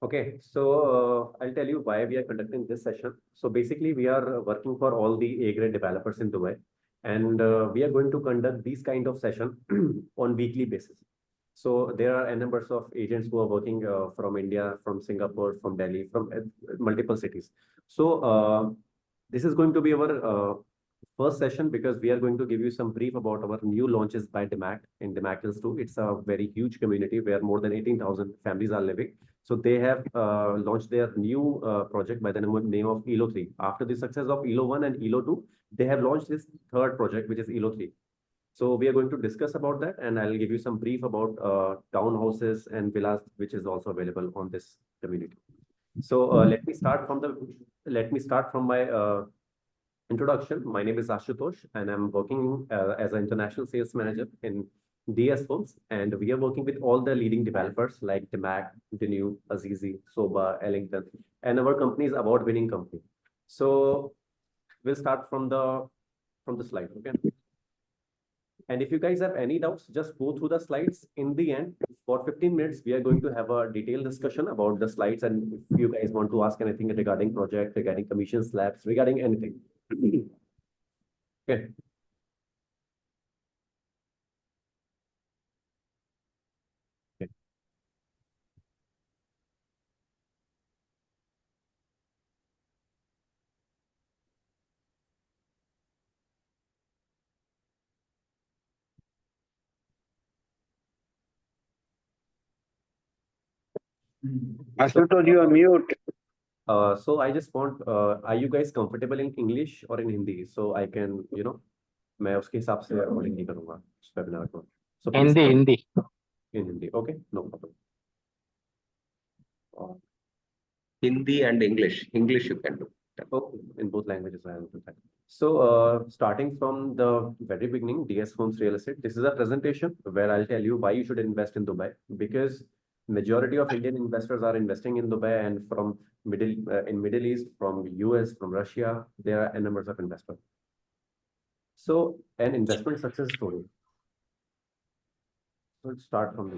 Okay, so I'll tell you why we are conducting this session. So basically, we are working for all the A-grade developers in Dubai, and we are going to conduct these kind of session on weekly basis. So there are a numbers of agents who are working from India, from Singapore, from Delhi, from multiple cities. So this is going to be our first session because we are going to give you some brief about our new launches by DMAC in DMAC Hills 2. It's a very huge community where more than 18,000 families are living. So they have launched their new project by the name of ELO 3. After the success of ELO 1 and ELO 2, they have launched this third project, which is ELO 3. So we are going to discuss about that, and I'll give you some brief about townhouses and villas, which is also available on this community. So let me start from my introduction. My name is Ashutosh, and I'm working as an international sales manager in DS Homes, and we are working with all the leading developers like DMAC, Denew, Azizi, Soba, Ellington, and our company is award-winning company. So we'll start from the slide. Okay. And if you guys have any doubts, just go through the slides. In the end, for 15 minutes, we are going to have a detailed discussion about the slides. And if you guys want to ask anything regarding project, regarding commission slabs, regarding anything. Okay. Okay. So, Ashutosh, you are mute. so I just want, are you guys comfortable in English or in Hindi? So I can, मैं उसके हिसाब से accordingly करूँगा उस webinar को. So please Hindi, Hindi. in Hindi. Okay, no problem. Hindi and English. English you can do. Okay, in both languages I will do that. So starting from the very beginning, DS Homes Real Estate, this is a presentation where I'll tell you why you should invest in Dubai, because majority of Indian investors are investing in Dubai, and from Middle East, from US, from Russia, there are a numbers of investors. So an investment success story. So let's start from the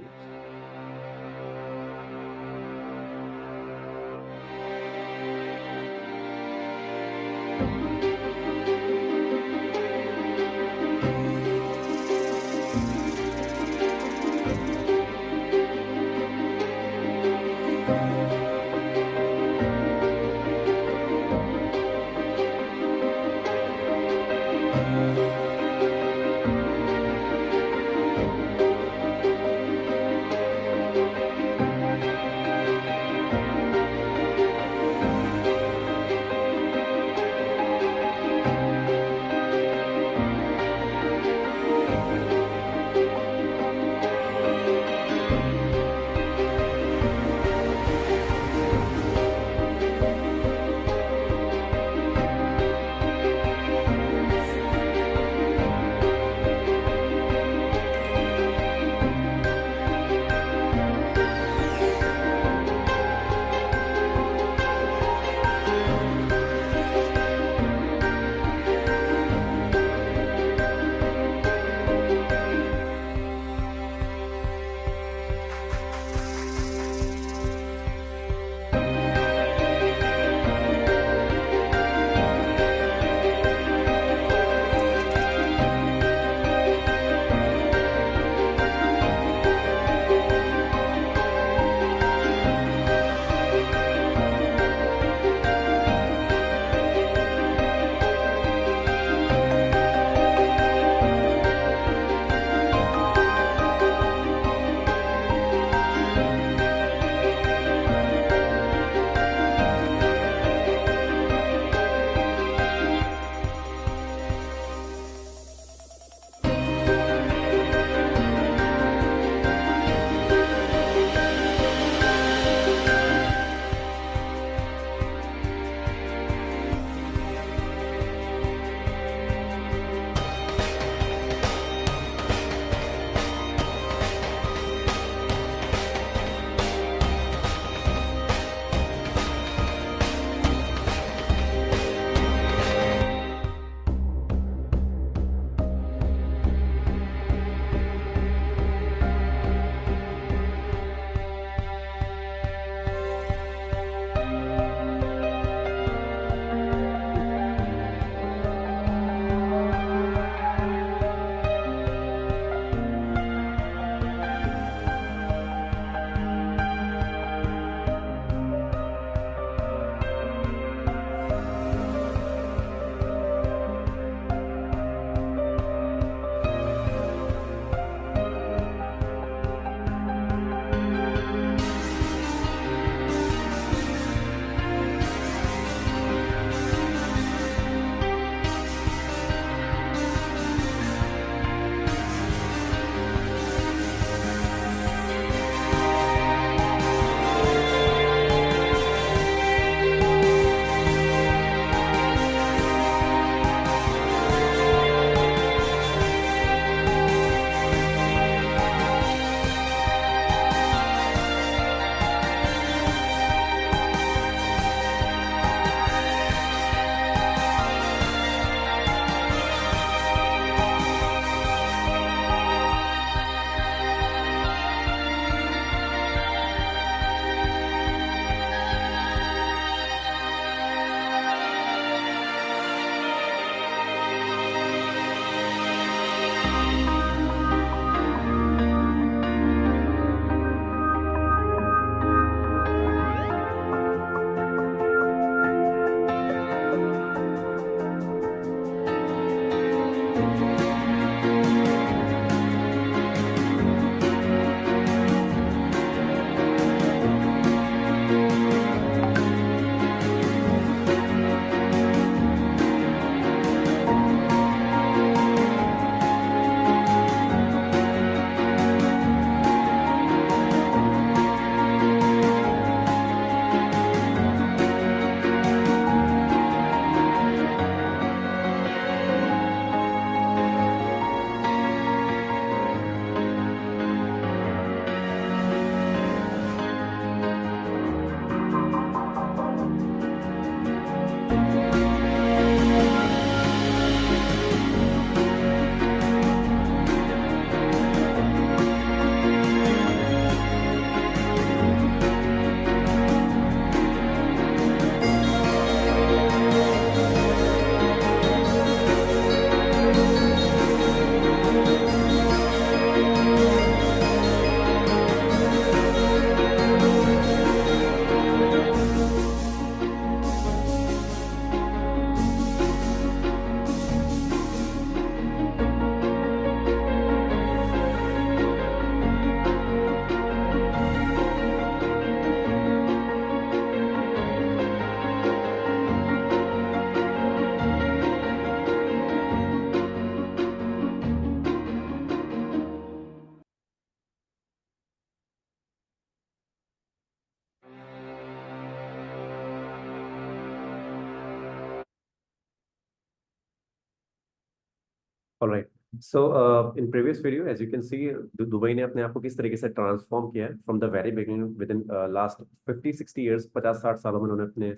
All right. So in previous video, as you can see, Dubai ने अपने आप को किस तरीके से transform किया है from the very beginning with in last 50-60 years, 50-60 सालों में उन्होंने अपने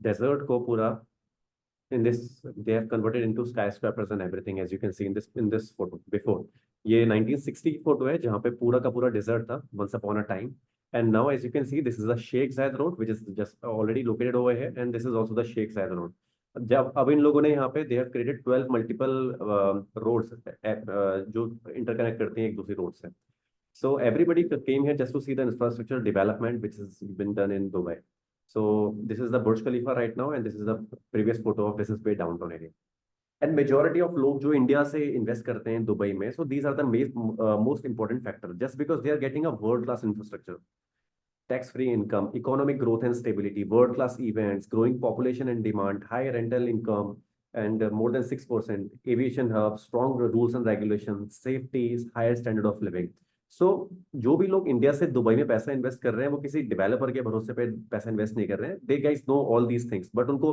डेजर्ट को पूरा in this they have converted into skyscrapers and everything, as you can see in this photo before. ये 1960 की फोटो है जहाँ पे पूरा का पूरा desert था once upon a time, and now as you can see this is the Sheikh Zayed Road which is just already located over here, and this is also the Sheikh Zayed Road. जब अब इन लोगों ने यहाँ पे they have created 12 multiple roads जो interconnect करती हैं एक दूसरी road से. So everybody came here just to see the infrastructure development which has been done in Dubai. So this is the Burj Khalifa right now, and this is the previous photo of Business Bay downtown area. And majority of लोग जो India से invest करते हैं Dubai में, so these are the most important factor, just because they are getting a world class infrastructure, tax free income, economic growth and stability, world class events, growing population and demand, high rental income, and more than 6%, aviation hub, strong rules and regulations, safety, higher standard of living. सो जो भी लोग India से Dubai में पैसा invest कर रहे हैं वो किसी डेवलपर के भरोसे पे पैसा इन्वेस्ट नहीं कर रहे हैं. They guys know all these things, but उनको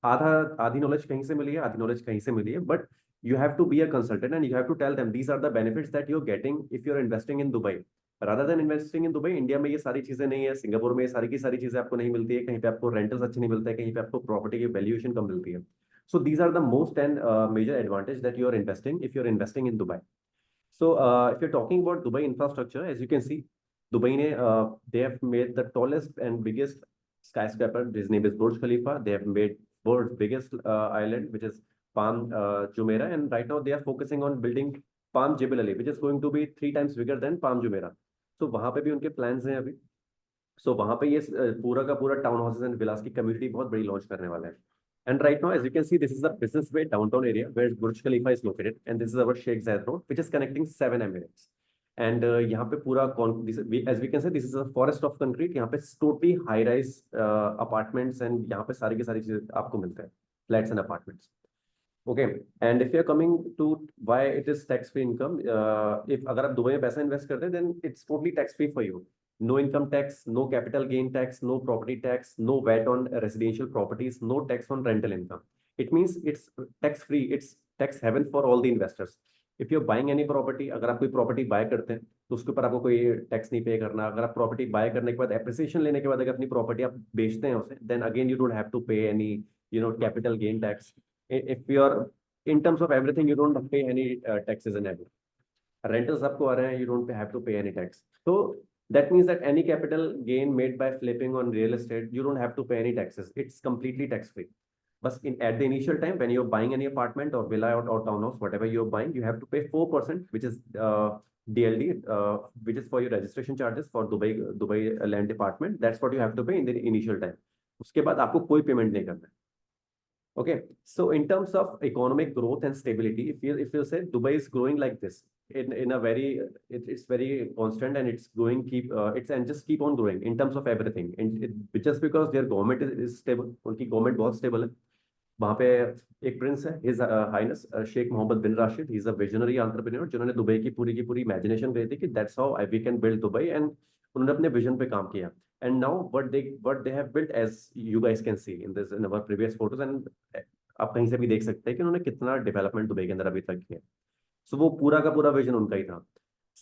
आधी नॉलेज कहीं से मिली है, आधी नॉलेज कहीं से मिली है, but you have to be a consultant and you have to tell them these are the benefits that you are getting if you are investing in Dubai rather than investing in Dubai. India में ये सारी चीजें नहीं है, Singapore में ये सारी की सारी चीजें आपको नहीं मिलती है, कहीं पे आपको रेंटल्स अच्छे नहीं मिलते हैं, कहीं पे आपको प्रॉपर्टी की वैल्यूएशन कम मिलती है. So these are the most and major advantage that you are investing if you are investing in Dubai. So if you're talking about Dubai infrastructure, as you can see, Dubai they have made the tallest and biggest skyscraper. His name is Burj Khalifa. They have made world's biggest island, which is Palm Jumeirah, and right now they are focusing on building Palm Jebel Ali, which is going to be 3 times bigger than Palm Jumeirah. So वहाँ पे भी उनके plans हैं अभी. So वहाँ पे ये पूरा का पूरा टाउन हाउसेस एंड विलास की कम्युनिटी बहुत बड़ी लॉन्च करने वाला है. And right now, as you can see, this is the Business Bay downtown area where Burj Khalifa is located, and this is our Sheikh Zayed Road, which is connecting 7 Emirates. And यहाँ पे पूरा as we can say, this is a forest of concrete. यहाँ पे totally high-rise apartments, and यहाँ पे सारी की सारी चीजें आपको मिलते हैं, flats and apartments. Okay, and if you are coming to why it is tax-free income, if अगर आप दुबई में पैसा इन्वेस्ट करते हैं, then it's totally tax-free for you. No income tax, no capital gain tax, no property tax, no VAT on residential properties, no tax on rental income. It means it's tax free, it's tax heaven for all the investors. If you're buying any property, अगर आप कोई property bye करते हैं तो उसके ऊपर आपको कोई टैक्स नहीं पे करना. अगर आप प्रॉपर्टी बाय करने के बाद एप्रिसिएशन लेने के बाद अगर अपनी प्रॉपर्टी आप बेचते हैं उसे, then again you don't have to pay any capital gain tax. If you are in terms of everything, you don't pay any taxes and everything. Rentals आपको आ रहे हैं, you don't have to pay any tax. So that means that any capital gain made by flipping on real estate, you don't have to pay any taxes. It's completely tax free. But at the initial time, when you're buying any apartment or villa or townhouse, whatever you're buying, you have to pay 4%, which is DLD, which is for your registration charges for Dubai Land Department. That's what you have to pay in the initial time. उसके बाद आपको कोई payment नहीं करना है. Okay, so in terms of economic growth and stability, if you say Dubai is growing like this in a very it's very constant, and it's growing it's and just keep on growing in terms of everything, and just because their government is stable, उनकी government बहुत stable है. वहाँ पे एक Prince है, His Highness Sheikh Mohammed bin Rashid. He is a visionary entrepreneur जिन्होंने Dubai की पूरी इमेजिनेशन करी थी कि that's how we can build Dubai, and उन्होंने अपने विजन पे काम किया. And now what they have built, as you guys can see in our previous photos, and आप कहीं से भी देख सकते हैं कि उन्होंने कितना डेवलपमेंट दुबई के अंदर अभी तक किया. सो वो पूरा का पूरा विजन उनका ही था.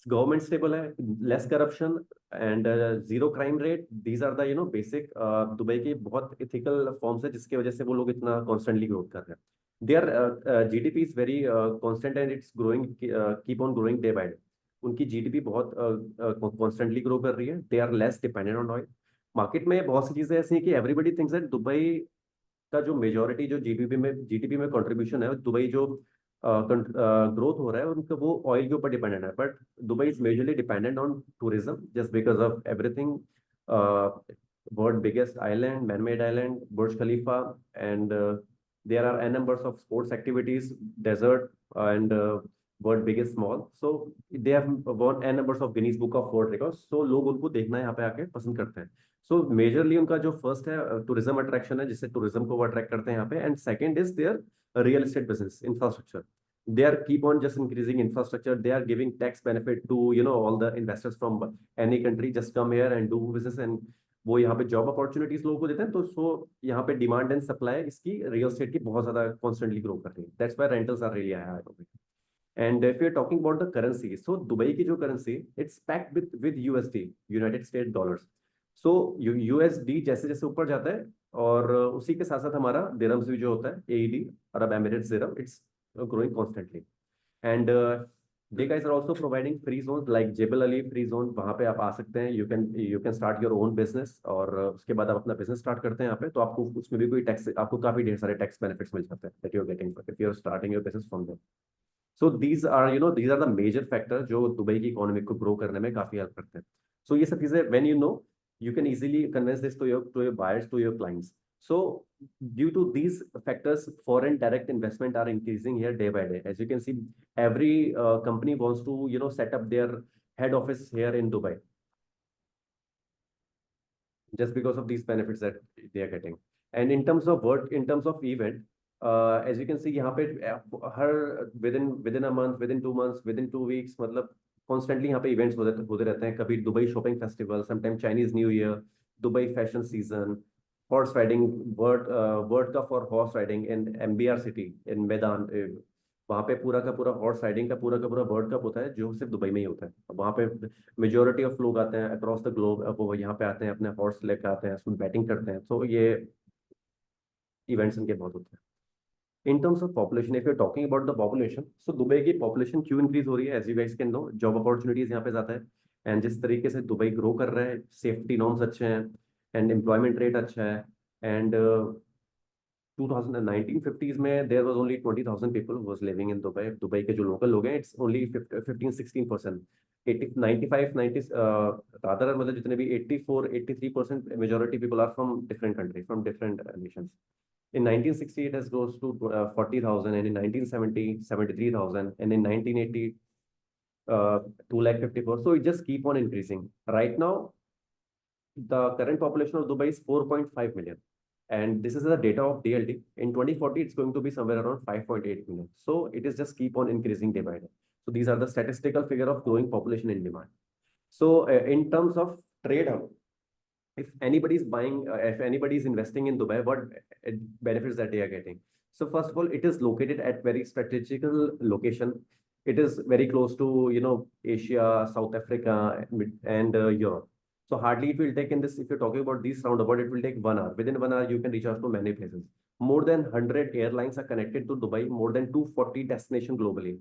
गवर्नमेंट स्टेबल है, less corruption and zero crime rate. These are the basic Dubai की बहुत इथिकल फॉर्म्स है जिसकी वजह से वो लोग इतना कॉन्स्टेंटली ग्रोथ कर रहे हैं. Their GDP is very constant and it's growing, keep on growing day by day. उनकी जीडीपी बहुत कॉन्स्टेंटली ग्रो कर रही है. They are less dependent on oil. Market में बहुत सी चीजें ऐसी हैं कि एवरीबडी थिंक्स दैट दुबई का जो मेजोरिटी जो जीडीपी में कंट्रीब्यूशन है, दुबई जो ग्रोथ हो रहा है उनका वो ऑयल के ऊपर डिपेंडेंट है. But Dubai is majorly dependent on tourism just because of everything. World biggest island, man-made island, Burj Khalifa, and there are n numbers of sports activities, desert, and world biggest mall. So they have won n numbers of Guinness Book of World Records. So लोग उनको देखना यहाँ पे आके पसंद करते हैं. So majorly उनका जो first है tourism attraction है जिससे tourism को वो attract करते हैं यहाँ पे. And second is their real estate business infrastructure. They are keep on just increasing infrastructure. They are giving tax benefit to all the investors from any country. Just come here and do business, and वो यहाँ पे job opportunities लोगों को देते हैं, तो so यहाँ पे डिमांड एंड सप्लाई इसकी रियल एस्टेट की बहुत ज्यादा कॉन्स्टेंटली ग्रो कर रही है, that's why rentals are really high. And if you are talking about the currency, so Dubai की जो currency it's pegged with USD, United State dollars. So USD जैसे जैसे ऊपर जाता है, और उसी के साथ साथ हमारा दिरहम्स भी जो होता है, AED, Arab Emirates dirham, it's growing constantly. And they guys are also providing free zone like Jebel Ali free zone, वहां पे आप आ सकते हैं, you can start your own business, और उसके बाद आप अपना बिजनेस स्टार्ट करते हैं यहाँ पे, तो आपको उसमें भी कोई टैक्स, आपको काफी ढेर सारे टैक्स बेनिफिट्स मिल जाते हैं that you are getting if you are starting your business from there. So these are the major factor जो दुबई की इकोनॉमी को ग्रो करने में काफी हेल्प करते हैं। सो ये सब चीजें when you know, you can easily convince this to your buyers, to your clients. So due to these factors, foreign direct investment are increasing here day by day. As you can see, every company wants to set up their head office here in Dubai, just because of these benefits that they are getting. And in terms of work, in terms of event, as you can see यहाँ पे हर within a month, within 2 months, within 2 weeks, मतलब constantly यहाँ पे events होते रहते हैं। कभी Dubai shopping festival, sometime Chinese new year, Dubai fashion season, horse riding, world cup for horse riding in MBR city in मैदान, वहाँ पे पूरा का पूरा हॉर्स राइडिंग का पूरा वर्ल्ड कप होता है, जो सिर्फ दुबई में ही होता है। वहाँ पे मेजोरिटी ऑफ लोग आते हैं अक्रॉस द ग्लोब, वो यहाँ पे आते हैं, अपने हॉर्स लेकर आते हैं, उसमें बैटिंग करते हैं, तो ये इवेंट्स इनके बहुत होते हैं। In terms of population, if you're talking about the population, so Dubai की population क्यों increase हो रही है, as you guys can know, job opportunities यहाँ पे ज़्यादा है, and जिस तरीके से दुबई grow कर रहा है, safety norms अच्छे हैं, and employment rate अच्छा है, and 1950s में there was only 20,000 people who was living in Dubai. Dubai के जो लोकल लोग हैं, it's only 15-16%. 95, 90, rather मतलब जितने भी 84-83% majority people are from different countries, from different nations. In 1960, it has goes to 40,000, and in 1970, 73,000, and in 1980, 254. So it just keep on increasing. Right now, the current population of Dubai is 4.5 million, and this is the data of DLT. In 2040, it's going to be somewhere around 5.8 million. So it is just keep on increasing day by day. So these are the statistical figure of growing population in demand. So in terms of trade hub, if anybody is buying, if anybody is investing in Dubai, what benefits that they are getting? So first of all, it is located at very strategical location. It is very close to, Asia, South Africa, and Europe. So hardly it will take in this, if you're talking about these roundabout, it will take 1 hour. Within 1 hour, you can reach out to many places. More than 100 airlines are connected to Dubai, more than 240 destinations globally.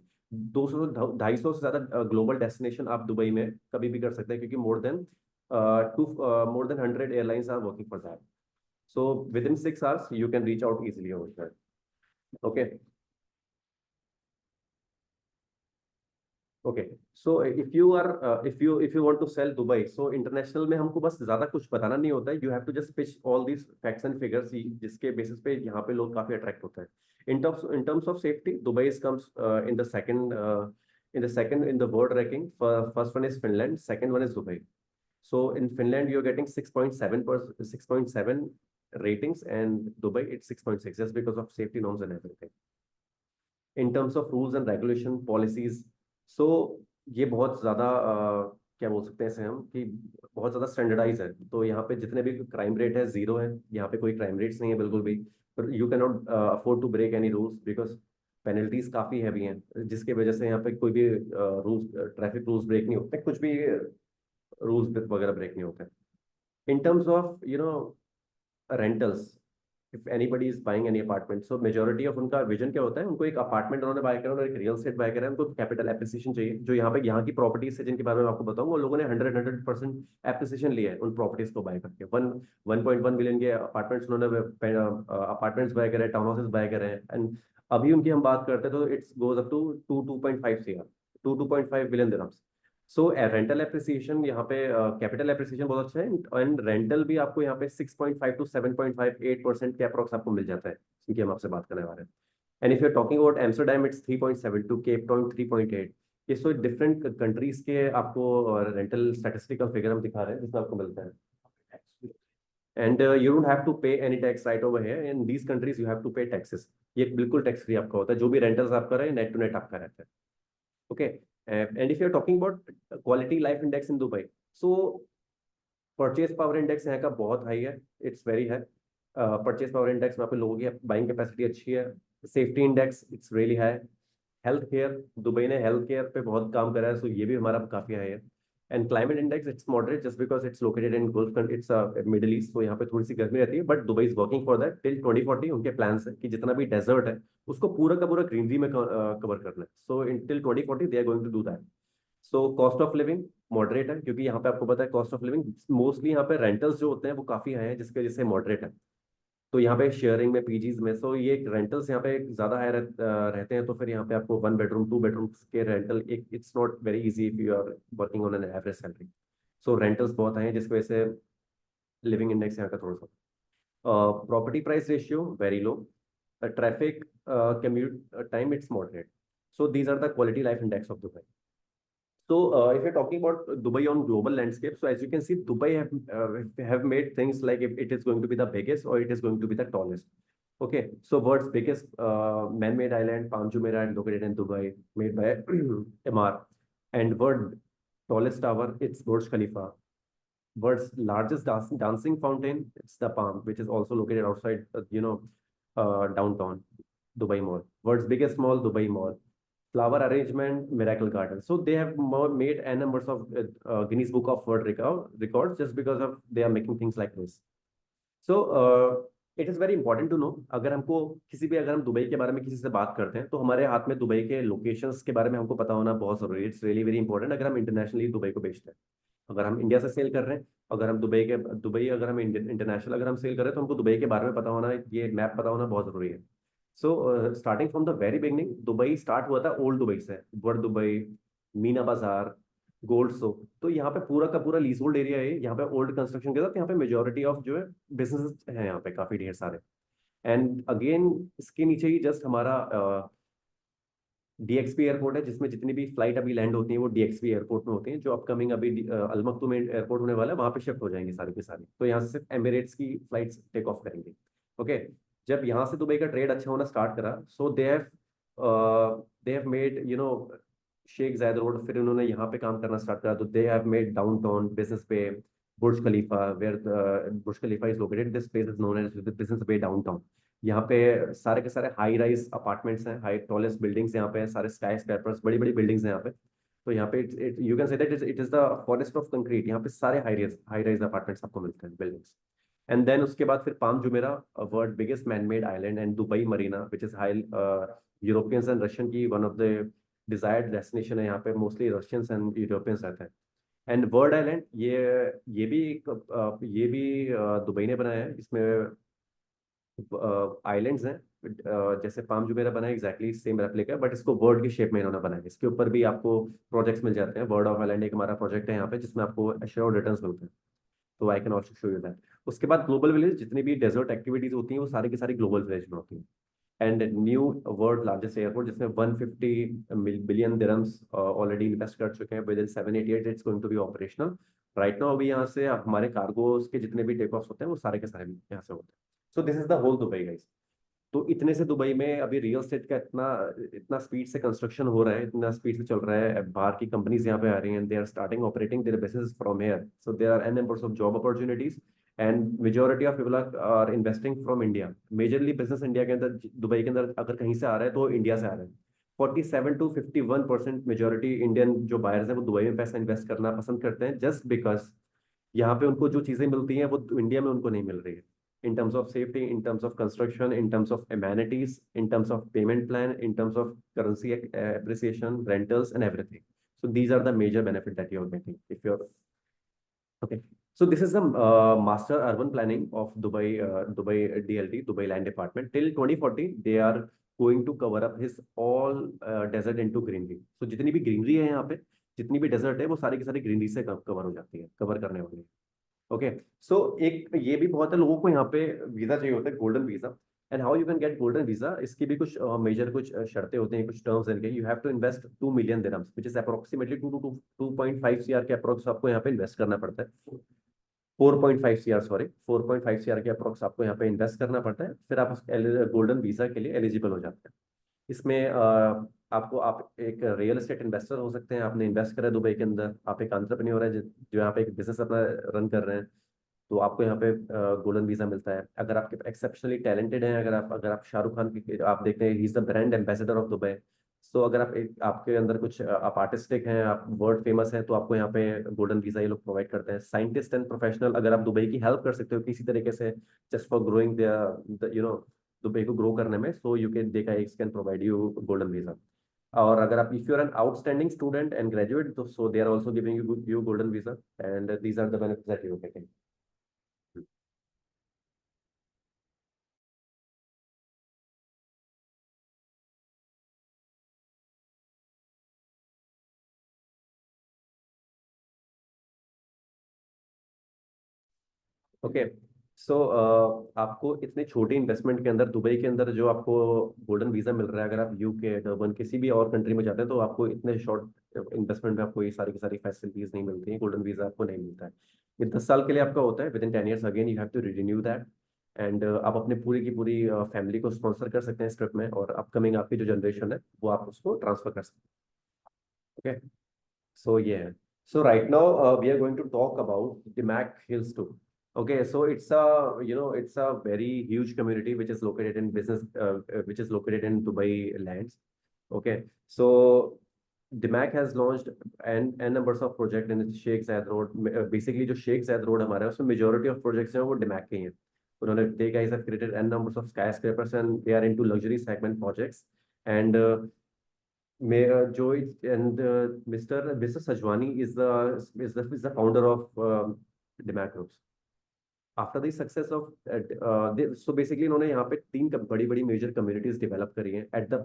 200 250 से ज्यादा global destination आप Dubai में कभी भी कर सकते हैं, क्योंकि more than 100 airlines are working for that. So within 6 hours, you can reach out easily over there. Okay. Okay. So if you are if you want to sell Dubai, so international में हमको बस ज्यादा कुछ बताना नहीं होता है. You have to just pitch all these facts and figures, जिसके basis पे यहाँ पे लोग काफी attract होते हैं. In terms of safety, Dubai comes in the second in the world ranking. First one is Finland, second one is Dubai. So in Finland, you're getting 6.7 ratings, and Dubai it's 6.6, just because of safety norms and everything. In terms of rules and regulation policies, so ये बहुत ज़्यादा क्या बोल सकते हैं इसे हम, कि बहुत ज़्यादा स्टैंडर्डाइज है। तो यहाँ पे जितने भी क्राइम रेट है, जीरो है, यहाँ पे कोई क्राइम रेट्स नहीं है बिल्कुल भी। पर you can not afford to break any rules, because penalties काफ़ी हैवी हैं, जिसकी वजह से यहाँ पे कोई भी रूल्स, ट्रैफिक रूल्स ब्रेक नहीं होते, कुछ भी रूल्स वगैरह ब्रेक नहीं होते। इन terms of rentals, if anybody is buying any apartment, so majority of उनका विजन क्या होता है, उनको एक अपार्टमेंट उन्होंने बाय करा, उन्होंने एक रियल एस्टेट बाय करा है, उनको कैपिटल एप्रिसिएशन चाहिए। जो यहाँ की प्रॉपर्टीज है जिनके बारे में आपको बताऊंगा, वो लोगों ने 100% एप्रिसिएशन लिया है उन प्रॉपर्टीज को बाय करके। 1.1 मिलियन के अपार्टमेंट्स उन्होंने अपार्टमेंट्स बाय करे, टाउन हाउसेस बाय करे हैं, एंड अभी उनकी हम बात करते हैं तो it's goes up to 2.5 CR, 2.5 billion dirhams. So rental appreciation यहाँ पे, कैपिटल एप्रिसिएशन बहुत अच्छा है, एंड रेंटल भी आपको यहाँ पे 6.5 to 7.58% के अप्रॉक्स आपको मिल जाता है, क्योंकि हम आपसे बात करने वाले हैं। And if you are talking about Amsterdam, it's 3.7 to Cape 3.8। ये सो डिफरेंट कंट्रीज के आपको रेंटल स्टैटिस्टिकल फिगर हम दिखा रहे हैं, जिसमें आपको मिलता है। And you don't have to pay any tax right over here, in these countries you have to pay taxes. ये बिल्कुल टैक्स फ्री आपका होता है, जो भी रेंटल्स आप कर रहे हैं नेट टू नेट आपका रहता है। Okay, and if you're talking about quality life index in Dubai, so purchase power index यहाँ का बहुत हाई है, it's very high. Purchase power index वहाँ पे लोगों की बाइंग कैपेसिटी अच्छी है। Safety index it's really high. Health care, Dubai ने हेल्थ केयर पे बहुत काम करा है, सो ये भी हमारा काफी हाई है। And climate index it's moderate just because it's located in gulf, it's middle east, तो यहाँ पे थोड़ी सी गर्मी रहती है, but Dubai is working for that till 2040। उनके प्लान्स है कि जितना भी डेजर्ट है उसको पूरा का पूरा ग्रीनरी में कवर करना है। So in till 2040 they are going to do that. So cost of living moderate है, क्योंकि यहाँ पे आपको पता है कॉस्ट ऑफ लिविंग मोस्टली यहाँ पे रेंटल्स जो होते हैं वो काफी हाई है, जिसकी वजह से मॉडरेट है। तो यहाँ पे शेयरिंग में पीजीज में, सो ये रेंटल्स यहाँ पे ज्यादा हाई रहते हैं, तो फिर यहाँ पे आपको 1 बेडरूम 2 बेडरूम के रेंटल एक it's not very easy if you are working on an average salary. So rentals बहुत हाई हैं, जिसकी वजह से लिविंग इंडेक्स यहाँ का थोड़ा सा। Property price ratio very low. Traffic commute time it's moderate. So these are the quality life index of Dubai. So if you're talking about Dubai on global landscape, so as you can see, Dubai have made things like if it is going to be the biggest or it is going to be the tallest. Okay, so world's biggest man-made island, Palm Jumeirah, located in Dubai, made by Emaar, and world tallest tower, it's Burj Khalifa. World's largest dancing fountain, it's the Palm, which is also located outside, downtown Dubai Mall. World's biggest mall, Dubai Mall. Flower arrangement, Miracle Garden. So they have made n numbers of Guinness Book of World records just because of they are making things like this. So it is very important to know, अगर हमको अगर हम Dubai के बारे में किसी से बात करते हैं तो हमारे हाथ में दुबई के लोकेशंस के बारे में हमको पता होना बहुत जरूरी है। इट्स रियली वेरी इंपॉर्टेंट अगर हम इंटरनेशनली दुबई को बेचते हैं। अगर हम इंडिया से सेल कर रहे हैं, अगर हम दुबई अगर हम इंटरनेशनल अगर हम सेल कर रहे हैं, तो हमको दुबई के बारे में पता होना, ये मैप पता होना बहुत जरूरी है। So starting from the very beginning, Dubai start हुआ था ओल्ड दुबई से, वर्ड दुबई, मीना बाजार, गोल्ड सो। तो यहाँ पे पूरा का पूरा लीज होल्ड एरिया है, यहाँ पे ओल्ड कंस्ट्रक्शन के साथ यहाँ पे मेजोरिटी ऑफ जो है बिजनेस है यहाँ पे काफी ढेर सारे। एंड अगेन इसके नीचे ही जस्ट हमारा डीएक्सपी एयरपोर्ट है, जिसमें जितनी भी फ्लाइट अभी लैंड होती है वो डीएक्सपी एयरपोर्ट में होती हैं। जो अपकमिंग अभी अल मखदूम में एयरपोर्ट होने वाला है, वहाँ पे शिफ्ट हो जाएंगी सारी की सारी। तो यहाँ से सिर्फ एमिरेट्स की फ्लाइट्स टेक ऑफ करेंगे। ओके, जब यहाँ से दुबई का ट्रेड अच्छा होना स्टार्ट करा, सो दे हैव मेड शेख जायद रोड, फिर उन्होंने यहाँ पे काम करना स्टार्ट करा, तो they have made Downtown Business Bay Burj Khalifa, where Burj Khalifa is located, this place is known as Business Bay Downtown. यहाँ पे सारे के सारे हाई राइज अपार्टमेंट्स हैं, हाई टॉलेस्ट बिल्डिंग्स यहाँ पे हैं, सारे स्काई स्क्रैपर्स, बड़ी बड़ी बिल्डिंग्स हैं यहाँ पे। तो यहाँ पे you can say that it is the forest of concrete. यहाँ पे सारे हाई राइज अपार्टमेंट्स आपको मिलते हैं, बिल्डिंग्स। एंड देन उसके बाद फिर Palm Jumeirah, world biggest man made island, and Dubai Marina which is high Europeans and Russian की one of the desired destination है। यहाँ पे मोस्टली रशियंस एंड यूरोपियंस रहते हैं। एंड वर्ल्ड आइलैंड, ये भी दुबई ने बनाया है। इसमें आइलैंड्स हैं, जैसे पाम जुमेरा बना है एग्जैक्टली सेम रेप्लिका, बट इसको वर्ड की शेप में इन्होंने बनाया है। इसके ऊपर भी आपको प्रोजेक्ट्स मिल जाते हैं। वर्ड ऑफ आइलैंड एक हमारा प्रोजेक्ट है यहाँ पे, जिसमें आपको एश्योर्ड रिटर्न्स मिलते हैं। तो I can also show you that. उसके बाद ग्लोबल विलेज, जितनी भी डेजर्ट एक्टिविटीज होती हैं वो सारी की सारी ग्लोबल विलेज में होती हैं। And new world largest airport, जिसमें 150 बिलियन दिरहम्स ऑलरेडी इन्वेस्ट कर चुके हैं। Within 7-8 years it's going to be operational right now. अभी यहाँ से हमारे कार्गोस के जितने भी टेक ऑफ होते हैं वो सारे के सारे यहाँ से होते हैं। So this is the whole Dubai guys. तो इतने से दुबई में अभी रियल एस्टेट का इतना इतना स्पीड से कंस्ट्रक्शन हो रहा है, इतना स्पीड से चल रहा है, बाहर की कंपनीज यहाँ पे आ रही हैं, they are starting operating their business from here. So there are an numbers of job opportunities, and majority of people are investing from India. Majorly business India के अंदर, दुबई के अंदर अगर कहीं से आ रहा है तो इंडिया से आ रहा है। 47 to 51% मेजोरिटी इंडियन जो बायर्स हैं वो दुबई में पैसा इन्वेस्ट करना पसंद करते हैं, जस्ट बिकॉज यहाँ पे उनको जो चीजें मिलती हैं वो इंडिया में उनको नहीं मिल रही है। In terms of safety, in terms of construction, in terms of amenities, in terms of payment plan, in terms of currency appreciation, rentals, and everything. So these are the major benefits that you're getting if you're okay. So this is the master urban planning of Dubai DLT, Dubai Land Department. Till 2040, they are going to cover up his all desert into greenery. So जितनी भी greenery है यहाँ पे, जितनी भी desert है, वो सारी की सारी greenery से cover हो जाती है, cover करने वाली है। ओके, सो एक ये भी बहुत है, लोगों को यहाँ पे वीजा चाहिए होता है, golden visa. And how you can get golden visa, इसकी भी कुछ मेजर कुछ शर्तें होती हैं, कुछ टर्म्स हैं। You have to invest 2 million dirhams, which is approximately 2.5 CR के अप्रोक्स आपको यहाँ पे इन्वेस्ट करना पड़ता है। 4.5 सीआर, सॉरी 4.5 सीआर के अप्रोक्स आपको यहाँ पे इन्वेस्ट करना पड़ता है, फिर आप गोल्डन वीजा के लिए एलिजिबल हो जाते हैं। इसमें आपको, आप एक रियल एस्टेट इन्वेस्टर हो सकते हैं, आपने इन्वेस्ट करा है दुबई के अंदर, आप एक एंटरप्रेन्योर है जो यहाँ पे एक बिजनेस अपना रन कर रहे हैं, तो आपको यहाँ पे गोल्डन वीजा मिलता है। अगर आपके एक्सेप्शनली टैलेंटेड हैं, अगर आप शाहरुख खान की आप देखते हैं, he is the brand ambassador of Dubai. So अगर आपके अंदर कुछ आप आर्टिस्टिक हैं, आप वर्ल्ड फेमस हैं, तो आपको यहाँ पे गोल्डन वीजा ये लोग प्रोवाइड करते हैं। साइंटिस्ट एंड प्रोफेशनल, अगर आप दुबई की हेल्प कर सकते हो किसी तरीके से, जस्ट फॉर ग्रोइंग दुबई को ग्रो करने में, so you can can provide you golden visa. और अगर आप, if you are an outstanding student and graduate, तो so they are also giving you golden visa, and these are the benefits that you getting. Okay, so आपको इतने छोटे investment के अंदर, Dubai के अंदर जो आपको गोल्डन वीजा मिल रहा है, अगर आप यूके, डर्बन, किसी भी और कंट्री में जाते हैं, तो आपको इतने शॉर्ट इन्वेस्टमेंट में आपको ये सारी की सारी फैसिलिटीज नहीं मिलती हैं, गोल्डन वीजा आपको नहीं मिलता है। ये 10 साल के लिए आपका होता है, within 10 years again you have to renew that. And आप अपने पूरी की पूरी फैमिली को स्पॉन्सर कर सकते हैं इस ट्रिप में, और अपकमिंग आपकी जो जनरेशन है वो आप उसको ट्रांसफर कर सकते हैं। Okay, so yeah. So right now we are going to talk about the Mac Hills too. Okay, so it's a very huge community which is located in which is located in Dubai lands. Okay, so the Mac has launched n numbers of project in its Sheikh Zayed Road. Basically जो Sheikh Zayed Road हमारा है उसमें majority of projects हैं वो DMAC के ही हैं। उन्होंने, they guys have created n numbers of skyscrapers and they are into luxury segment projects. And Joy and Mr. Sajwani is the founder of DMAC Groups. After the success of so basically इन्होंने यहाँ पे 3 बड़ी बड़ी major communities develop करी हैं at the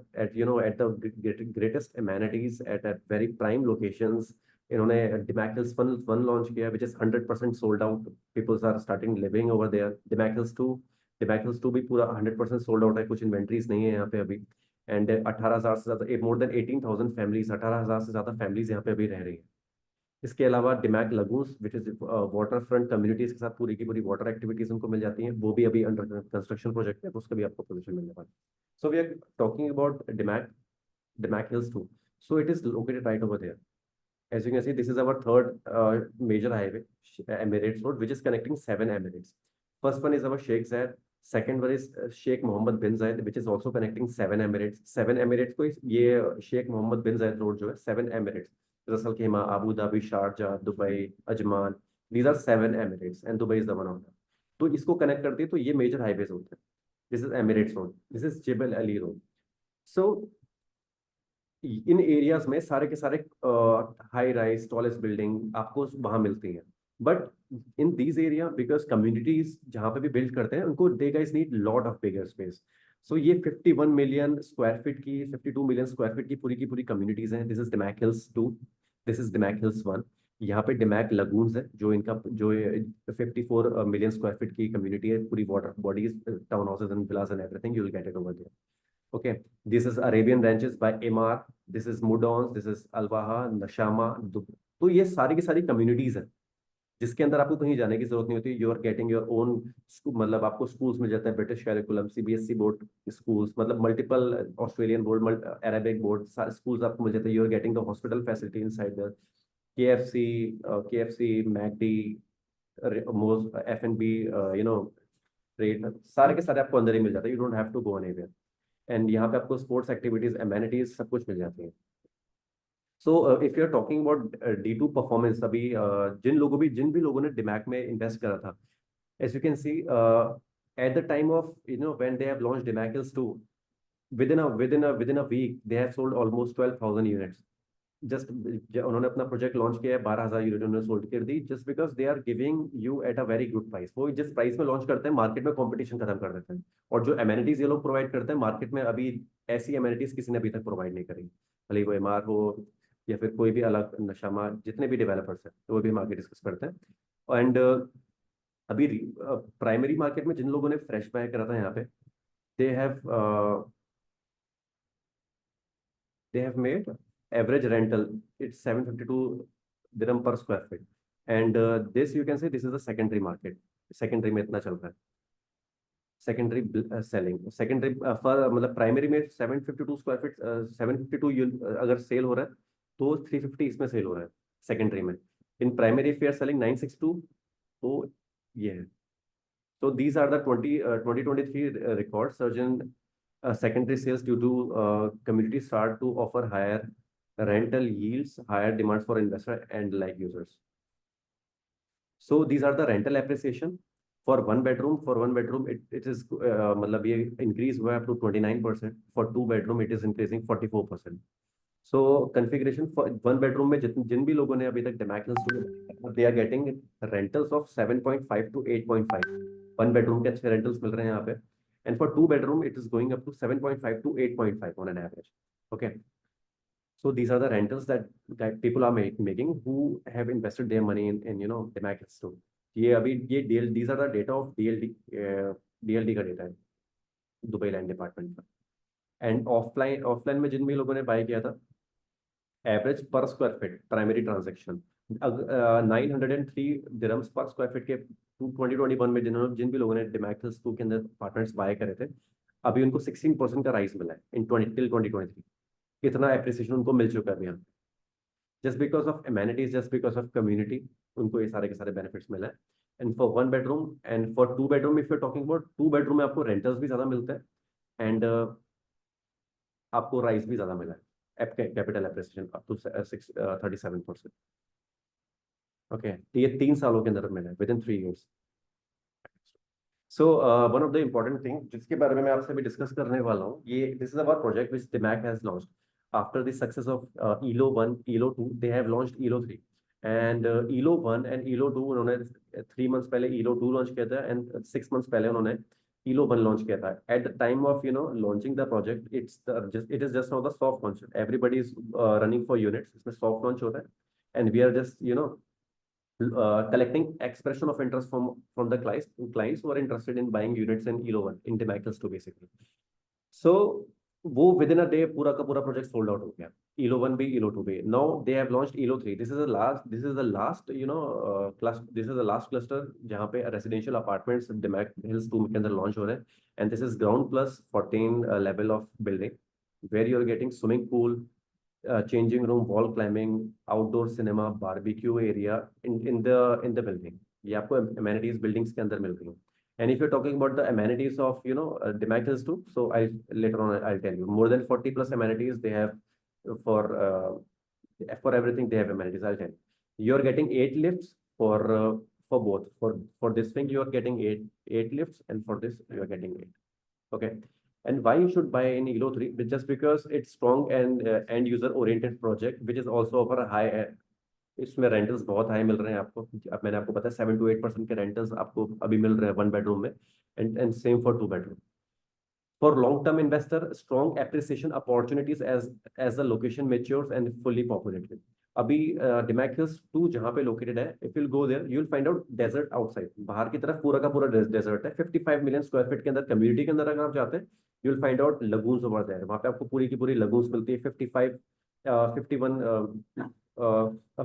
greatest amenities at very prime locations। इन्होंने DMAC Hills 1 launch किया, which is 100% sold out। People are starting living over there। DMAC Hills 2 भी पूरा 100% sold out है, कुछ इन्वेंट्रीज नहीं है यहाँ पे अभी। एंड 18,000 से ज्यादा, मोर देन 18,000 फैमिलीज, 18,000 से ज्यादा फैमिलीज यहाँ पे अभी रह रही है। इसके अलावा DAMAC Lagoons which is water front communities के साथ पूरी की पूरी वाटर एक्टिविटीज उनको मिल जाती हैं, वो भी अभी अंडर कंस्ट्रक्शन प्रोजेक्ट है, तो उसका भी आपको पोजीशन मिलने वाला है। So we are talking about DAMAC Hills 2। So it is located right over there. As you can see, this is our third major highway, Emirates Road, which is connecting 7 Emirates. First one is our Sheikh Zayed. Second one is Sheikh Mohammed bin Zayed, which is also connecting 7 Emirates. 7 Emirates को ये Sheikh Mohammed bin Zayed Road जो है 7 Emirates, Russell खेमा, Abu Dhabi, Sharjah, Dubai, Ajman, these are 7 Emirates and Dubai is the one of them। तो इसको connect करती है, तो ये मेजर हाईवेज होते हैं। This is Emirates road, this is Jebel Ali road. So इन एरियाज में सारे के सारे हाई राइज टॉलेस्ट बिल्डिंग आपको वहां मिलती हैं। But in these area, because communities जहां पे भी बिल्ड करते हैं उनको, they guys need lot of bigger space. So ये 51 मिलियन स्क्वायर फीट की, 52 मिलियन स्क्वायर फीट की पूरी कम्युनिटीज हैं। This is DAMAC Hills 2, this is DAMAC Hills 1। यहाँ पे डिमैक लगून्स है जो 54 मिलियन स्क्वायर फीट की कम्युनिटी है, पूरी water bodies, town houses and villas and everything, you will get it over there. Okay, this is Arabian Ranches by Emaar, this is Mudons, this is Alwaha, Nashama, तो ये सारी की सारी communities हैं जिसके अंदर आपको कहीं जाने की जरूरत नहीं होती। You are getting your own, मतलब आपको स्कूल्स मिल जाते हैं, British curriculum, CBSE board schools, मतलब multiple Australian board, Arabic board schools आपको मिल जाते हैं। You are getting the hospital facility inside the KFC, McD, most F&B, trade, सारे के सारे आपको अंदर ही मिल जाते हैं। You don't have to go anywhere. And यहाँ पे आपको स्पोर्ट्स एक्टिविटीज, एमेनिटीज सब कुछ मिल जाती है। So if you are talking about D2 performance, अभी जिन भी लोगों ने डिमैक में इन्वेस्ट करा था, as you can see at the time of when they have launched DAMAC Hills 2, within a week they have sold almost 12,000 units। Just उन्होंने अपना प्रोजेक्ट लॉन्च किया है, 12,000 यूनिट उन्होंने सोल्ड कर दी, just because they are giving you at a very good price. वो जिस price में लॉन्च करते हैं, मार्केट में कंपटीशन खत्म कर देते हैं। और जो एमेनिटीज ये लोग प्रोवाइड करते हैं मार्केट में, अभी ऐसी एमेनिटीज किसी ने अभी तक प्रोवाइड नहीं करी, भले वो एमआर हो या फिर कोई भी अलग नशामा, जितने भी डेवलपर्स हैं, तो वो भी हम आगे डिस्कस करते हैं। एंड अभी प्राइमरी मार्केट में जिन लोगों ने फ्रेश बाय करा था यहाँ पे, दे have made average rental, it's 752 dirham per square feet। And this you can say this is a secondary market, secondary में इतना चल रहा है। सेकेंडरी सेलिंग, सेकेंडरी मतलब प्राइमरी में 752 स्क्वायर फीट, 752 अगर सेल हो रहा है तो 350 इसमें सेल हो रहा है सेकेंडरी में। In primary if we are selling 962, तो ये है। So these are the 2023 records surge in secondary sales due to communities start to offer higher rental yields, higher demands for investor and like users. So these are the rental appreciation for one bedroom. For one bedroom, it is मतलब ये increase हुआ है up to 29%. For two bedroom, it is increasing 44%. So configuration for one bedroom में जिन भी लोगों ने अभी तक Demac they are getting rentals of 7.5 to 8.5. One bedroom के अच्छे rentals मिल रहे हैं यहाँ पे. And for two bedroom, it is going up to 7.5 to 8.5 on an average. Okay. So these are the rentals that people are making who have invested their money in you know Demac Hills too. ये अभी ये DL these are the data of DLD का data है Dubai land department का। And offline में जिन भी लोगों ने बाय किया था, एवरेज पर square feet primary transaction 903 dirhams पर स्क्वायर फीट के 2021 में जिन भी लोगों ने Demac Hills 2 के अंदर अपार्टमेंट्स बाय करे थे, अभी उनको 16% का राइज मिला है इन 2023। इतना एप्रिसिएशन उनको मिल चुका है यहाँ, just because of amenities, just because of community, उनको ये सारे के सारे बेनिफिट्स मिला है। And for one bedroom and for two bedroom, if you talking about two bedroom में आपको रेंटल्स भी ज़्यादा मिलता है एंड आपको राइज भी ज़्यादा मिला है, capital appreciation up to 37%। Okay, तो ये 3 सालों के अंदर मिला है, within 3 years। So one of the important thing जिसके बारे में मैं आपसे भी डिस्कस करने वाला हूँ, ये this is our project which Demac has launched after the success of ELO 1, ELO 2, they have launched ELO 3 and ELO 1 and ELO 2 उन्होंने 3 months पहले ELO 2 लॉन्च किया था एंड 6 months पहले उन्होंने ELO 1 लॉन्च किया था। At the time of launching the project, it is just now the soft launch, everybody is running for units, इसमें soft launch होता है and we are just collecting expression of interest from the clients who are interested in buying units in ELO 1 in Demac Hills 2 basically. So वो within a day पूरा का पूरा project sold out हो गया, ELO 1 भी ELO 2 भी। Now they have launched ELO 3. This is the last this is the last cluster जहाँ पे रेजिडेंशियल अपार्टमेंट्स Demac Hills 2 के अंदर लॉन्च हो रहे हैं and this is ground plus 14 level of building where you are getting swimming pool, changing room, wall climbing, outdoor cinema, barbecue area in the building. ये आपको amenities buildings के अंदर मिल रही हैं। And if you're talking about the amenities of Demac Hills too, so later on I'll tell you more than 40 plus amenities they have for everything they have amenities. I'll tell you. You're getting 8 lifts for both. For this thing you are getting 8 lifts and for this you are getting 8. Okay. And why you should buy in ELO 3? Just because it's strong and end user oriented project, which is also offer a high, इसमें rentals बहुत high मिल रहे हैं आपको। अब मैंने आपको पता है 7 to 8% के रेंटल्स आपको अभी मिल रहे हैं वन बेडरूम में and same for two bedroom. For long term investor, strong appreciation opportunities as the location matures and fully populated. अभी Demac Hills 2 जहाँ पे लोकेटेड है, if you go there you will find out desert outside, बाहर की तरफ पूरा का पूरा डेजर्ट है। 55 million स्क्वायर फीट के अंदर कम्युनिटी के अंदर अगर आप जाते हैं you will find out lagoons over there, वहाँ पे आपको पूरी की पूरी लगून्स मिलती है।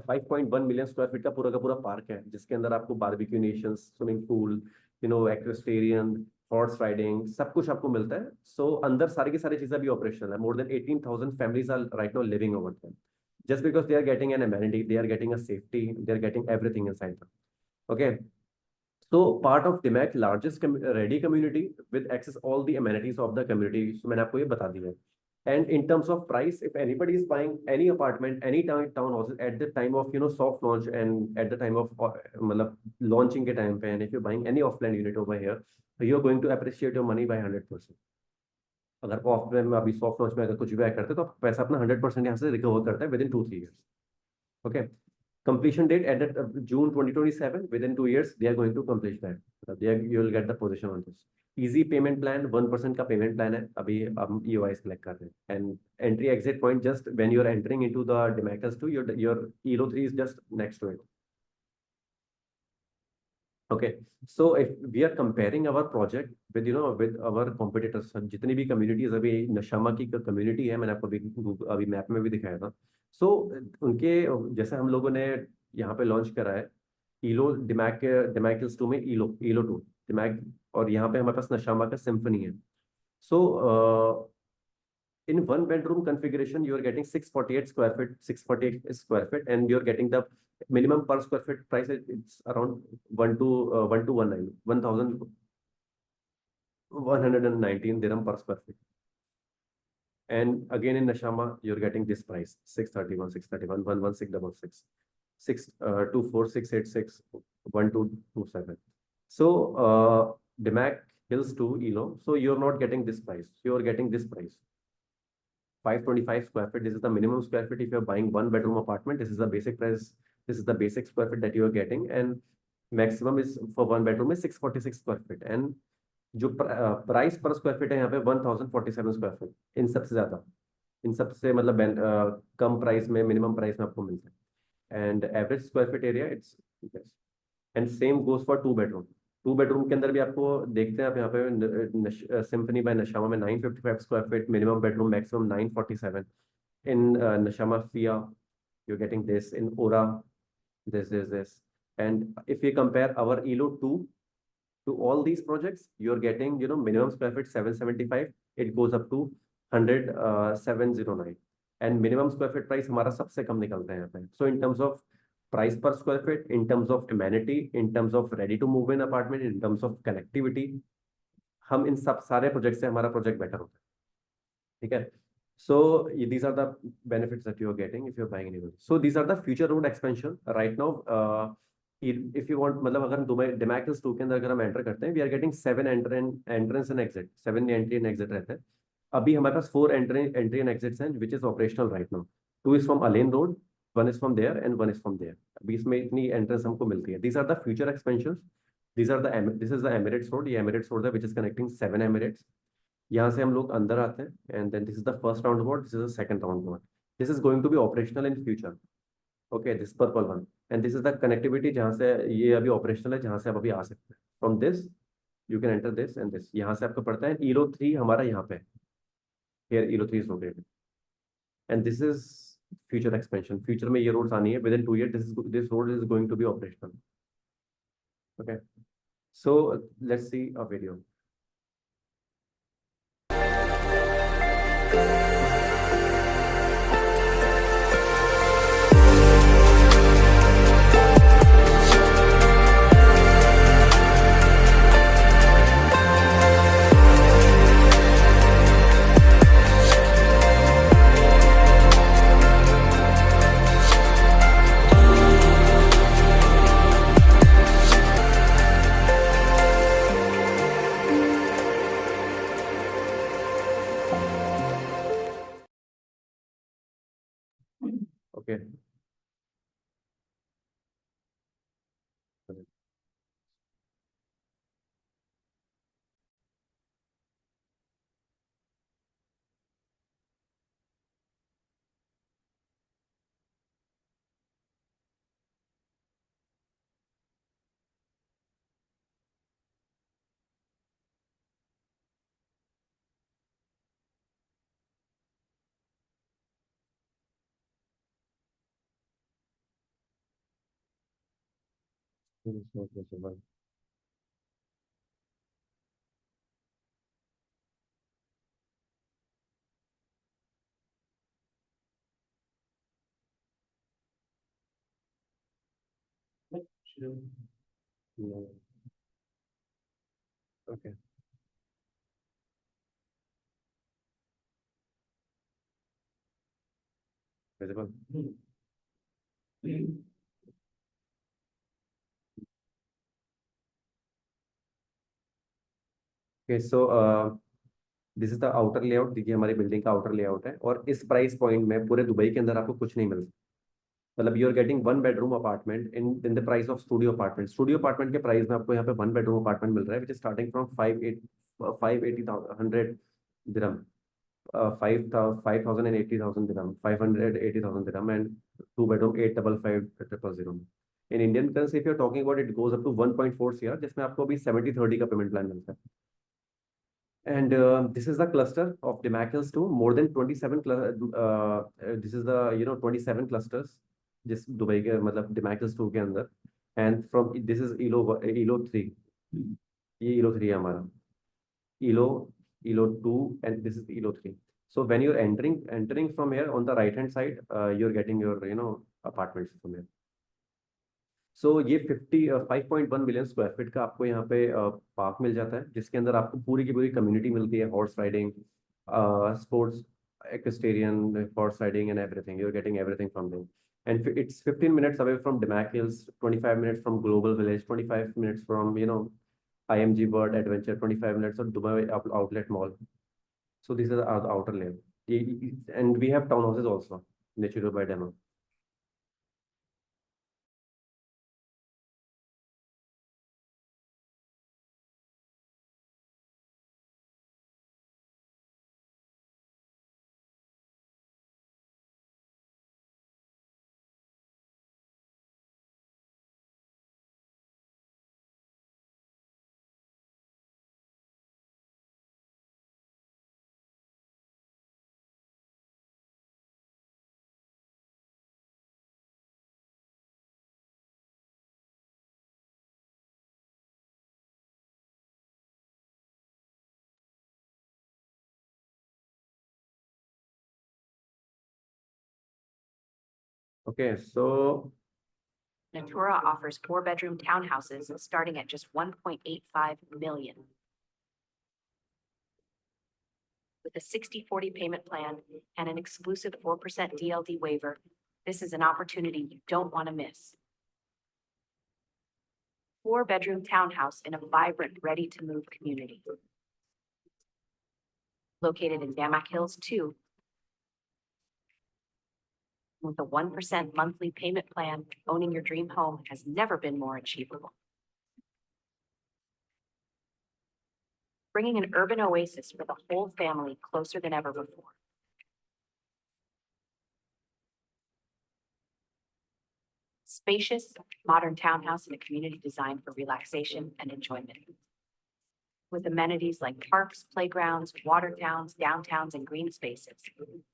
5.1 million स्क्वायर फीट का पूरा पार्क है जिसके अंदर आपको barbecue nations, swimming pool, equestrian, horse riding, सब कुछ आपको मिलता है। सो अंदर सारी की सारी चीजें भी ऑपरेशनल है। More than 18,000 families are right now living over there just because they are getting an amenity, they are getting a safety, they are getting everything inside them. Okay, so part of Demac largest ready community with access all the amenities of the community, so मैंने आपको ये बता दिया है। And in terms of price, if anybody is buying any apartment, any townhouses at the time of soft launch and at the time of मतलब launching के time पे, and if you're buying any offline unit over here, you are going to appreciate your money by 100%. अगर offline में अभी soft launch में अगर कुछ भी ऐड करते हैं तो पैसा अपना 100% यहाँ से रिकवर करता है within 2-3 years. Okay, completion date at June 2027, within 2 years they are going to complete that, you will get the position on this. Easy payment plan, 1% का पेमेंट प्लान है, अभी हम EOI सेलेक्ट कर रहे हैं। And entry exit point just when you are entering into the Demac Hills 2, your ELO 3 is just next to it. Okay, so if we are comparing our project with with our competitors, जितनी भी communities, अभी नशामा की community है, मैंने आपको अभी map में भी दिखाया था। So उनके जैसे हम लोगों ने यहाँ पे लॉन्च करा है ELO Demac Hills 2 में ELO 2, दिमाग, और यहाँ पे हमारे पास नशामा का सिम्फनी है. So in one bedroom configuration, you are getting 648 square feet, 648 square feet, and you're getting the minimum per square feet price. It's around 1219, 1119 dirham per square feet. And again in Nashama, you're getting this price 631, 631, 11666, 624, 686, 1227. So Demac Hills to Elo. So you're not getting this price. You're getting this price. 525 square feet. This is the minimum square feet if you're buying one bedroom apartment. This is the basic price. This is the basic square feet that you are getting, and maximum is for one bedroom is 646 square feet. And जो price पर square feet है यहाँ पे 1047 square feet. इन सबसे ज्यादा, इन सबसे मतलब कम price में, मिनिमम प्राइस में आपको मिलता है. And average square feet area it's, and same goes for two bedroom. Two bedroom के अंदर भी आपको देखते हैं आप यहाँ पे सिम्फनी बाय नशामा में 955 square feet minimum bedroom, maximum 947. In Nshama फिया you're getting this. In Ora, this. And if we compare our Elo 2 to all these projects, you're getting, minimum square feet 775. It goes up to 100, 709. And minimum square feet price हमारा सबसे कम निकलता है यहाँ पे. So in terms of price per square feet, in terms of amenity, in terms of ready to move in apartment, in terms of connectivity, हम इन सब सारे project से हमारा प्रोजेक्ट बेटर होता है. ठीक है. So these are the benefits that you are getting if you're buying anywhere. So these are the future road expansion right now. If you want, मतलब अगर हम दुबई Demac Hills 2 के अंदर अगर हम एंटर करते हैं, we are getting 7 entrance and exit, 7 entry and exit रहते हैं. अभी हमारे पास 4 entry and exits हैं, which is operational right now. 2 is from Alain Road, 1 is from there, and 1 is from there. अभी इसमें इतनी entrance हमको मिलती है. These are the future expansions. This is the Emirates Road. ये Emirates Road है, which is connecting 7 Emirates. यहाँ से हम लोग अंदर आते हैं, and then this is the first roundabout, this is the second roundabout. This is going to be operational in future. Okay, this purple one, and this is the connectivity जहाँ से ये अभी operational है, जहाँ से आप अभी आ सकते हैं. From this you can enter this and this. यहाँ से आपको पड़ता है ईलो 3 हमारा यहाँ पे. Here ELO 3 is located, and this is future expansion. Future में ये रोड्स आनी है. Within 2 years this road is going to be operational. Okay, so let's see a video. Okay. No. Okay. Visible. Okay, so this is the outer layout. देखिए हमारी building का outer layout है, और इस price point में पूरे Dubai के अंदर आपको कुछ नहीं मिलता. मतलब you are getting one bedroom apartment in the price of studio apartment. Studio apartment के प्राइस में आपको यहाँ पे वन बेडरूम अपार्टमेंट मिल रहा है, which is starting from 580,000 dirham, 5,000 and 80,000 dirham, 580,000 dirham, and 2 bedroom 855,000. In Indian currency, if you're talking about, it goes up to 1.4 CR, जिसमें आपको अभी 70-30 का पेमेंट प्लान मिलता है. And this is the cluster of Demac Hills 2. More than 27 this is the 27 clusters जिस Dubai के मतलब Demac Hills 2 के अंदर. And from this is Elo 3. ये ELO 3 है हमारा, ELO, ELO 2 and this is ELO 3. So when you're entering from here on the right hand side, you're getting your apartments from here. सो ये 5.1 million square feet का आपको यहाँ पे park मिल जाता है, जिसके अंदर आपको पूरी की पूरी कम्युनिटी मिलती है, horse riding, sports, equestrian, horse riding and everything. You're getting everything from them. And it's 15 minutes away from Damac Hills, 25 minutes from Global Village, 25 minutes from, IMG Bird Adventure, 25 minutes of Dubai Outlet Mall. So these are the outer layer. And we have townhouses also, Nature by Demo. Okay, so Natura offers 4-bedroom townhouses starting at just 1.85 million. With a 60/40 payment plan and an exclusive 4% DLD waiver, this is an opportunity you don't want to miss. 4-bedroom townhouse in a vibrant, ready-to-move community. Located in Damac Hills 2. With a 1% monthly payment plan, owning your dream home has never been more achievable. Bringing an urban oasis for the whole family closer than ever before. Spacious, modern townhouse in a community designed for relaxation and enjoyment. With amenities like parks, playgrounds, water towns, downtowns, and green spaces,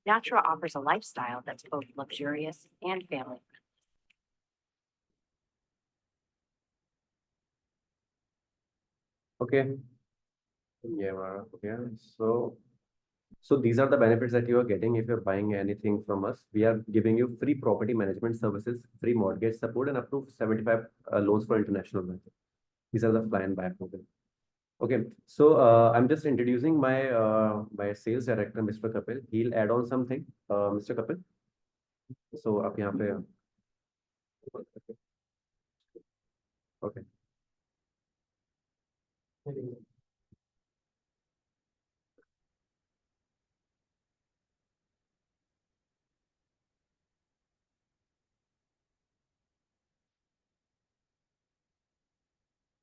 Natura offers a lifestyle that's both luxurious and family. Okay. Yeah. So these are the benefits that you are getting if you're buying anything from us. We are giving you free property management services, free mortgage support, and up to 75 loans for international market. These are the fly and buy program. Okay, so I'm just introducing my sales director, Mr. Kapil. He'll add on something, Mr. Kapil. So आप यहाँ पे okay.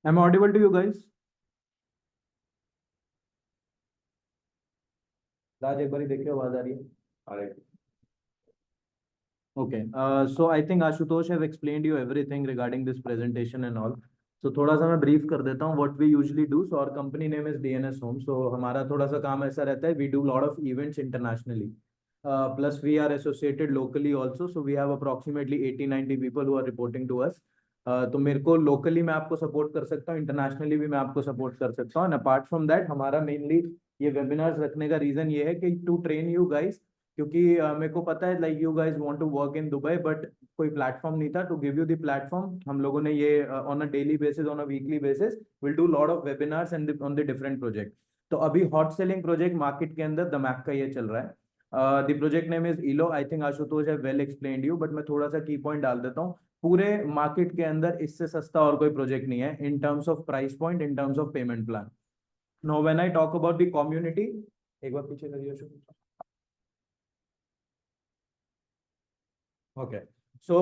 Am I audible to you guys? राज एक बार देखिए आवाज आ रही है? All right. Okay. So I think Ashutosh has explained you everything regarding this presentation and all. So थोड़ा सा मैं brief कर देता हूँ what we usually do. So our company name is DNS Home. So हमारा थोड़ा सा काम ऐसा रहता है, we do lot of events internationally. Plus we are associated locally also. So we have approximately 80-90 people who are reporting to us. तो मेरे को locally मैं आपको support कर सकता हूँ, internationally भी मैं आपको support कर सकता हूँ. And apart from that हमारा mainly ये webinars रखने का reason ये है कि to train you guys, क्योंकि मेरे को पता है like you guys want to work in Dubai but कोई प्लेटफॉर्म नहीं था to give you the platform. हम लोगों ने ये on a daily basis, on a weekly basis will do lot of webinars and on the different project. तो अभी hot selling project market के अंदर दमैक का ये चल रहा है. द प्रोजेक्ट नेम इज इलो. I think Ashutosh have well explained you, but मैं थोड़ा सा की पॉइंट डाल देता हूँ. पूरे मार्केट के अंदर इससे सस्ता और कोई प्रोजेक्ट नहीं है इन terms of price point, in terms of payment plan. Now when I talk about the community, एक बार पीछे करिए. Okay, so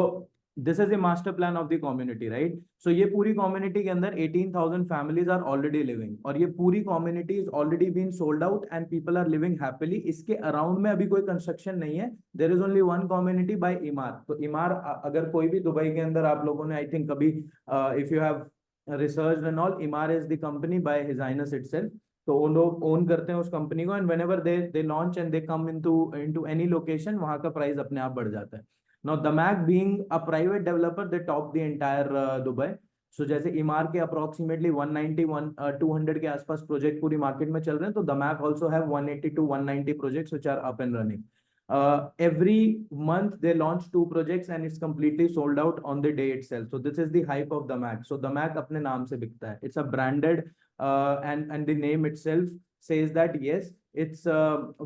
this is the master plan of the community, right? So ये पूरी community के अंदर 18,000 families are already living, और ये पूरी community is already been sold out and people are living happily. इसके around में अभी कोई construction नहीं है. There is only one community by Emaar. तो Emaar अगर कोई भी दुबई के अंदर आप लोगों ने I think कभी if you have researched and all, Emaar is the company by His Highness itself. तो वो लोग ओन करते हैं उस कंपनी को, and whenever they launch and they come into any location, वहाँ का प्राइस अपने आप बढ़ जाता है. Now, Damac being a private developer, they top the entire Dubai. सो जैसे इमार के अप्रोक्सीमेटली 200 के आसपास प्रोजेक्ट पूरी मार्केट में चल रहे हैं, तो DAMAC also have 180 to 190 projects which are up and running. Every month they launch 2 projects and it's completely sold out on the day itself. So this is the hype of Damac. So Damac अपने नाम से बिकता है. It's a branded and the name itself says that yes, it's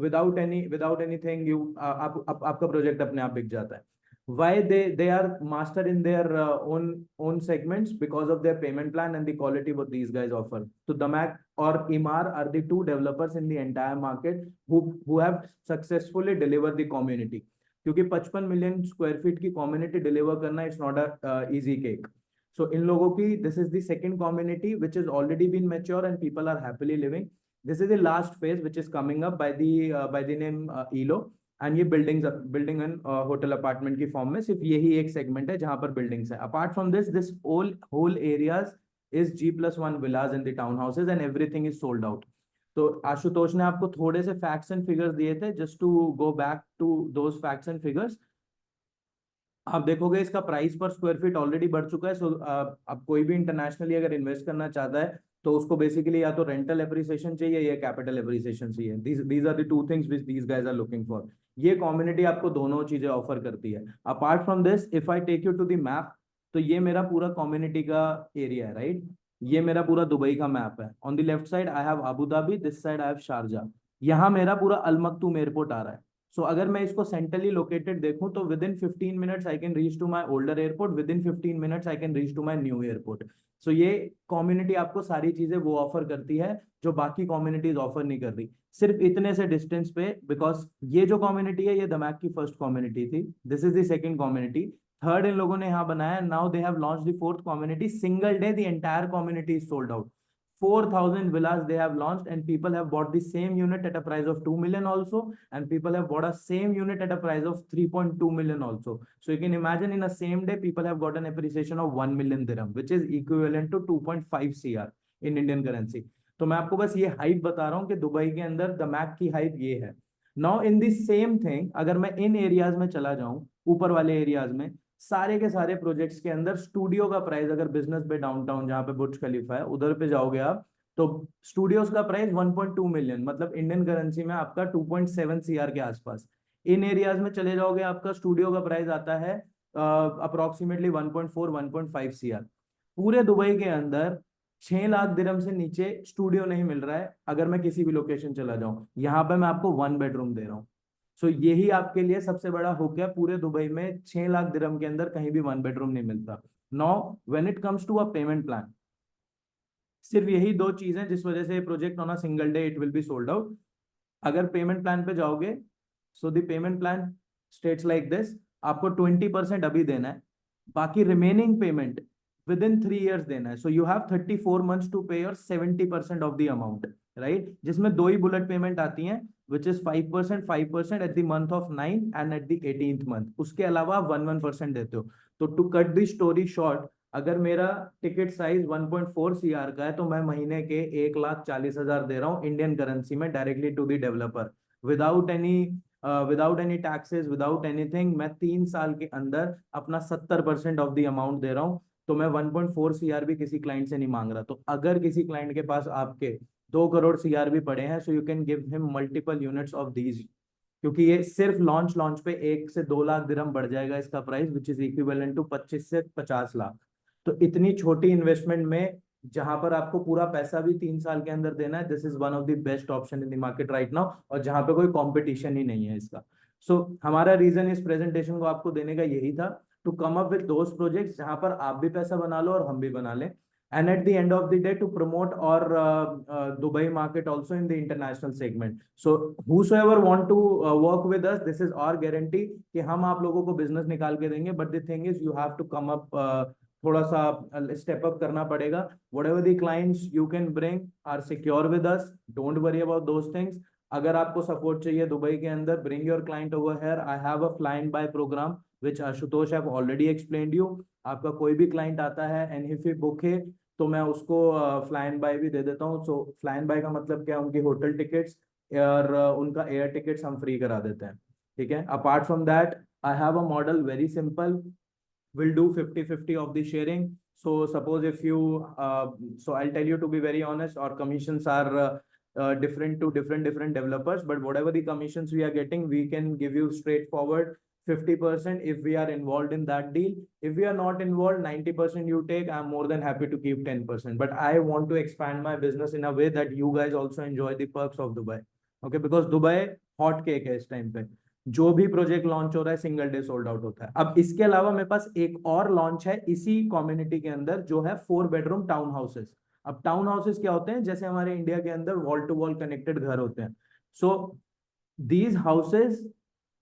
without anything you आपका project अपने आप बिक जाता है. Why they are master in their own segments? Because of their payment plan and the quality what these guys offer. So Damac or Imar are the 2 developers in the entire market who have successfully delivered the community. क्योंकि 55 million square feet की community deliver करना it's not a easy cake. So इन लोगों की this is the second community which has already been mature and people are happily living. This is the last phase which is coming up by the name ELO. And ये building and hotel apartment की form में सिर्फ यही एक segment है जहां पर buildings है. Apart from this whole areas is G+1 villas in the town houses and everything is sold out. तो आशुतोष ने आपको थोड़े से फैक्ट्स एंड फिगर्स दिए थे. Just to go back to those facts and figures, आप देखोगे इसका प्राइस पर स्क्वायर फीट ऑलरेडी बढ़ चुका है. सो अब कोई भी इंटरनेशनली अगर इन्वेस्ट करना चाहता है तो उसको बेसिकली या तो रेंटल एप्रिसिएशन चाहिए या कैपिटल एप्रिसिएशन चाहिए. These are the 2 things which these guys are looking for. ये कम्युनिटी आपको दोनों चीजें ऑफर करती है. Apart from this if I take you to the map, तो ये मेरा पूरा कम्युनिटी का एरिया है, राइट. ये मेरा पूरा दुबई का मैप है. On the left side I have Abu Dhabi, this side I have Sharjah. यहाँ मेरा पूरा अल मक्तूम एयरपोर्ट आ रहा है. सो अगर मैं इसको सेंट्रली लोकेटेड देखूं तो within 15 minutes I can reach to my older airport, within 15 minutes I can reach to my new airport. So ये कम्युनिटी आपको सारी चीजें वो ऑफर करती है जो बाकी कम्युनिटीज ऑफर नहीं कर रही, सिर्फ इतने से डिस्टेंस पे. बिकॉज ये जो कम्युनिटी है ये दमैक की फर्स्ट कम्युनिटी थी. This is the second community. Third in लोगों ने यहाँ बनाया. Now they have launch the 4th community. Single day the entire community is sold out. 4,000 villas they have launched and people have bought the same unit at a price of 2 million also, and people have bought a same unit at a price of 3.2 million also. So you can imagine in a same day people have got an appreciation of 1 million dirham which is equivalent to 2.5 CR in Indian currency. तो मैं आपको बस ये hype बता रहा हूँ कि Dubai के अंदर दमैक की हाइप ये है. Now in the same thing अगर मैं इन एरियाज में चला जाऊं, ऊपर वाले एरियाज में सारे के सारे प्रोजेक्ट्स के अंदर स्टूडियो का प्राइस, अगर बिजनेस पे डाउनटाउन जहाँ पे बुर्ज खलीफा है उधर पे जाओगे आप, तो स्टूडियोज का प्राइस 1.2 मिलियन, मतलब इंडियन करेंसी में आपका 2.7 CR के आसपास. इन एरियाज में चले जाओगे आपका स्टूडियो का प्राइस आता है अप्रोक्सीमेटली 1.4-1.5 CR. पूरे दुबई के अंदर 6 लाख दिरहम से नीचे स्टूडियो नहीं मिल रहा है अगर मैं किसी भी लोकेशन चला जाऊं. यहाँ पे मैं आपको 1 बेडरूम दे रहा हूँ. सो यही आपके लिए सबसे बड़ा हुक है. पूरे दुबई में 6 लाख दिरहम के अंदर कहीं भी 1 बेडरूम नहीं मिलता. Now when it comes to a payment plan, सिर्फ यही 2 चीजें जिस वजह से project on a single day it will be sold out. अगर पेमेंट प्लान पे जाओगे, so the payment plan states like this. आपको 20% अभी देना है, बाकी remaining payment within 3 years देना है. So you have 34 months to pay your 70% of the amount, right. जिसमें 2 ही बुलेट पेमेंट आती हैं which is 5% at the month of 9 and at the 18th month. उसके अलावा 1% देते हो. तो to cut the story short, अगर मेरा टिकट साइज 1.4 CR का है तो मैं महीने के 1,40,000 दे रहा हूँ इंडियन करेंसी में directly to the developer without any taxes, without anything. मैं 3 साल के अंदर अपना 70% ऑफ द अमाउंट दे रहा हूँ. तो मैं 1.4 CR भी किसी क्लाइंट से नहीं मांग रहा. तो अगर किसी क्लाइंट के पास आपके 2 करोड़ CR भी पड़े हैं, so you can give him multiple units of these. क्योंकि ये सिर्फ लॉन्च पे 1 से 2 लाख दिरहम बढ़ जाएगा इसका price, which is equivalent to 25 से 50 लाख. तो इतनी छोटी इन्वेस्टमेंट में जहां पर आपको पूरा पैसा भी 3 साल के अंदर देना है, this is one of the best option in the market right now, और जहां पे कोई कॉम्पिटिशन ही नहीं है इसका. सो हमारा रीजन इस प्रेजेंटेशन को आपको देने का यही था, to come up with those projects जहां पर आप भी पैसा बना लो और हम भी बना लें. And at the end of the day to promote our Dubai market also in the international segment. So whosoever want to work with us, this is our guarantee कि हम आप लोगों को business निकाल के देंगे. But the thing is you have to come up थोड़ा सा step up करना पड़ेगा. Whatever the clients you can bring are secure with us. Don't worry about those things. अगर आपको support चाहिए दुबई के अंदर, bring your client over here. I have a fly and buy program which Ashutosh have already explained you. आपका कोई भी client आता है and if he book है तो मैं उसको फ्लाई एंड बाय भी दे देता हूँ. सो फ्लाई एंड बाय का मतलब क्या है, उनकी होटल टिकट्स और उनका एयर टिकट्स हम फ्री करा देते हैं, ठीक है. Apart from that I have a model very simple, will do 50-50 of the sharing. So suppose if you, so I'll tell you to be very honest, our commissions are different to different developers, but whatever the commissions we are getting, we can give you straightforward 50% if we are involved in that deal. If we are not involved, 90% you take. I'm more than happy to keep 10%. But I want to expand my business in a way that you guys also enjoy the perks of Dubai. Okay, because Dubai hot cake है इस time पे. जो भी project launch हो रहा है single day sold out होता है. अब इसके अलावा मेरे पास एक और लॉन्च है इसी कम्युनिटी के अंदर जो है 4 बेडरूम टाउन हाउसेस. अब टाउन हाउसेस क्या होते हैं, जैसे हमारे इंडिया के अंदर वॉल टू वॉल कनेक्टेड घर होते हैं. So these houses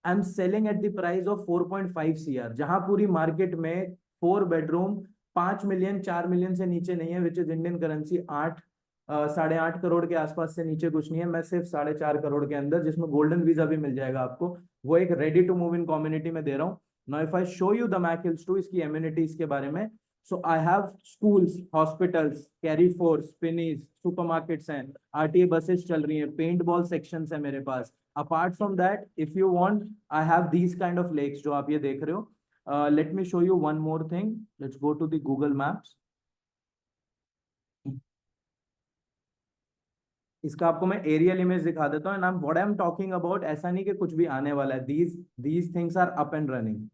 I am selling at the price of 4.5 CR, जहां पूरी मार्केट में 4 बेडरूम 5 मिलियन 4 मिलियन से नीचे नहीं है, which is Indian currency 8.5 crore के आसपास से नीचे कुछ नहीं है. मैं सिर्फ 4.5 करोड़ के अंदर, जिसमें गोल्डन वीजा भी मिल जाएगा आपको, वो एक ready to move in community में दे रहा हूँ. Now if I show you DAMAC Hills 2, इसकी एम्यूनिटीज के बारे में. So I have schools, hospitals, Carrefour, Spinneys, supermarkets हैं, आरटीए बसेस चल रही हैं, पेंट बॉल सेक्शंस है मेरे पास. Apart from that, if you want, I have these kind of lakes जो आप ये देख रहे हो. Let me show you one more thing. Let's go to the Google maps. इसका आपको मैं एरियल इमेज दिखा देता हूँ. And what I am talking about, ऐसा नहीं कि कुछ भी आने वाला है. These things are up and running.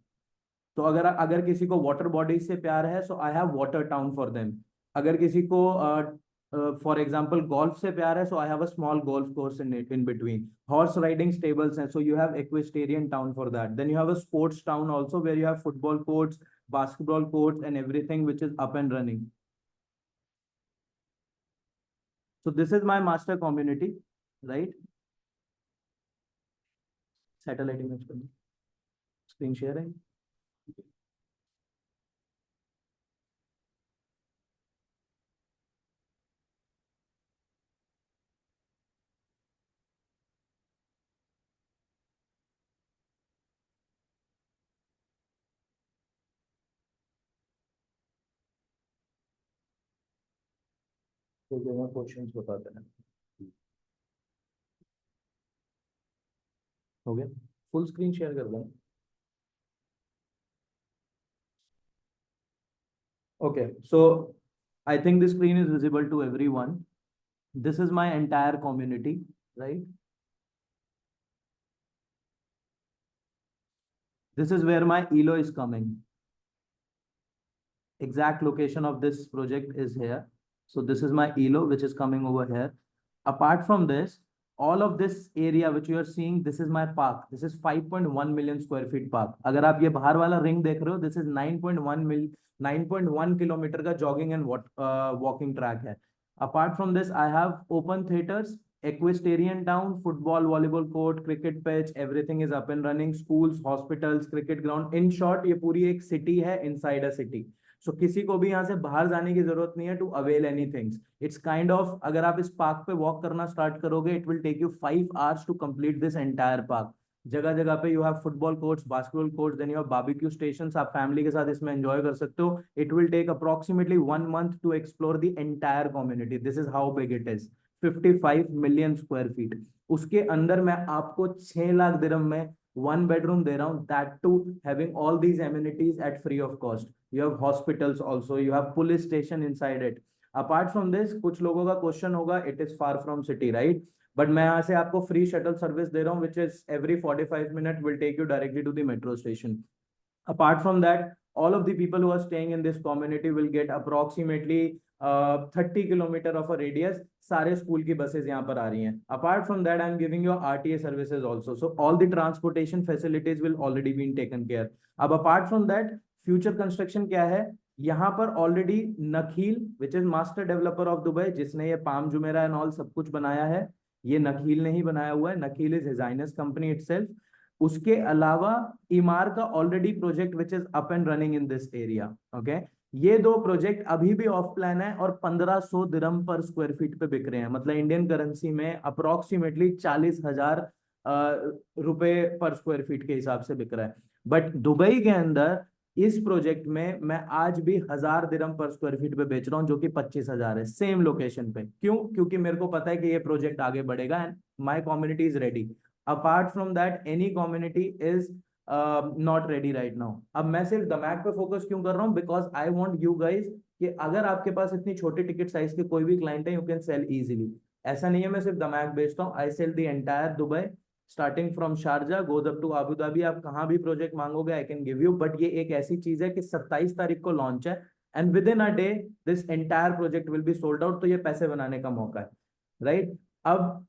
तो अगर किसी को वाटर बॉडीज से प्यार है, so I have water town for them. अगर किसी को फॉर एग्जांपल गोल्फ से प्यार है, so I have a small golf course in between. Horse riding stables हैं, so you have equestrian town for that. Then you have a sports town also where you have football courts, basketball courts and everything which is up and running. So this is my master community, right? Satellite image कर दो. Screen share है. तो दोनों questions बताते हैं. हो गया. Full screen share कर दो. Okay, so I think the screen is visible to everyone. This is my entire community, right? This is where my ELO is coming. Exact location of this project is here. So this is my ELO, which is coming over here. Apart from this, all of this area which you are seeing, this is my park. This is 5.1 million square feet park. अगर आप ये बाहर वाला ring देख रहे हो, this is 9.1 kilometre का jogging and walking track है. Apart from this, I have open theaters, equestrian town, football, volleyball court, cricket pitch, everything is up and running. Schools, hospitals, cricket ground. In short, ये पूरी एक city है inside a city. सो किसी को भी यहाँ से बाहर जाने की जरूरत नहीं है to avail anything. It's kind of, अगर आप इस पार्क पे वॉक करना स्टार्ट करोगे, it will take you 5 hours to complete this entire park. जगह जगह पे you have football courts, basketball courts, then you have barbecue stations. आप फैमिली के साथ इसमें एंजॉय कर सकते हो. It will take approximately 1 month to explore the entire community. This is how big it is. 55 million square feet. उसके अंदर मैं आपको 6 लाख दिरहम में 1 bedroom दे रहा हूँ, that too having all these amenities at free of cost. You have hospitals also, you have police station inside it. Apart from this, कुछ लोगों का क्वेश्चन होगा, it is far from city, right? But मैं यहाँ से आपको free shuttle service दे रहा हूँ, which is every 45 minutes will take you directly to the metro station. Apart from that, all of the people who are staying in this community will get approximately 30 kilometer of a radius. सारे school की buses यहाँ पर आ रही हैं. Apart from that, I am giving you RTA services also. So all the transportation facilities will already been taken care. अब apart from that, future construction क्या है? यहाँ पर already Nakheel, which is master developer of Dubai, जिसने ये palm Jumeirah and all सब कुछ बनाया है, ये नखील ने ही बनाया हुआ है. नखील इज हिजाइनस कंपनी इटसेल्फ. उसके अलावा इमार का already project which is up and running in this area. Okay, ये 2 प्रोजेक्ट अभी भी ऑफ प्लान है और 1500 दिरहम पर स्क्वायर फीट पे बिक रहे हैं. मतलब इंडियन करेंसी में अप्रोक्सीमेटली 40,000 रुपए पर स्क्वायर फीट के हिसाब से बिक रहा है. बट दुबई के अंदर इस प्रोजेक्ट में मैं आज भी 1000 दिरहम पर स्क्वायर फीट पे बेच रहा हूँ, जो कि 25,000 है सेम लोकेशन पे. क्यों? क्योंकि मेरे को पता है कि ये प्रोजेक्ट आगे बढ़ेगा and my community is ready. Apart from that, any community is not ready right now. अब मैं सिर्फ दमैक पे फोकस क्यों कर रहा हूँ, because I want you guys कि अगर आपके पास इतनी छोटी टिकट साइज के कोई भी क्लाइंट है, यू कैन सेल इजीली। ऐसा नहीं है मैं सिर्फ दमैक बेचता हूँ, I sell the entire Dubai starting from Sharjah goes up to Abu Dhabi. आप कहाँ भी प्रोजेक्ट मांगोगे I can give you, but ये एक ऐसी चीज है कि 27 तारीख को लॉन्च है and within a day this entire project will be sold out. तो ये पैसे बनाने का मौका है, राइट? अब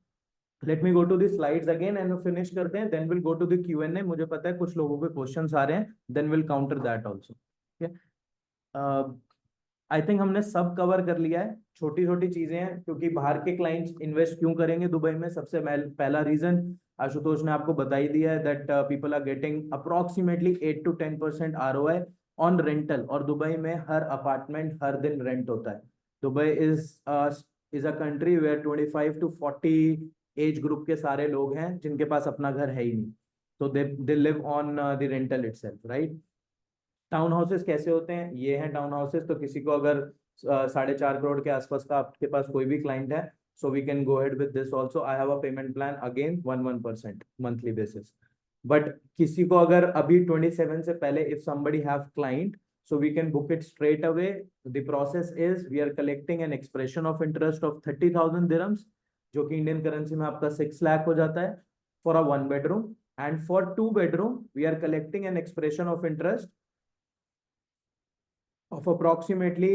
let me go to the slides again and finish करते हैं, then will go to the Q&A। मुझे पता है कुछ लोगों के क्वेश्चंस आ रहे हैं, then will counter that also. ठीक है, आई थिंक हमने सब कवर कर लिया है। छोटी छोटी चीजें हैं, क्योंकि बाहर के क्लाइंट्स इन्वेस्ट क्यों करेंगे दुबई में, सबसे पहला रीजन आशुतोष ने आपको बता ही दिया है, that people are getting approximately 8 to 10% ROI on rental. और दुबई में हर अपार्टमेंट हर दिन रेंट होता है। Dubai is a country where 25 to 40 age group के सारे लोग हैं जिनके पास अपना घर है ही नहीं, तो they live on the rental itself, right? Town houses कैसे होते हैं, ये हैं टाउन हाउसेस। तो किसी को अगर 4.5 करोड़ के आसपास का आपके पास कोई भी क्लाइंट है, so we can go head with this also. I have a payment plan again 1% monthly basis. But किसी को अगर अभी 27 से पहले if somebody have client, so we can book it straight away. The process is we are collecting an expression of interest of 30,000 dirhams, जो कि Indian currency में आपका 6 लाख हो जाता है for a 1 bedroom, and for 2 bedroom we are collecting an expression of interest of approximately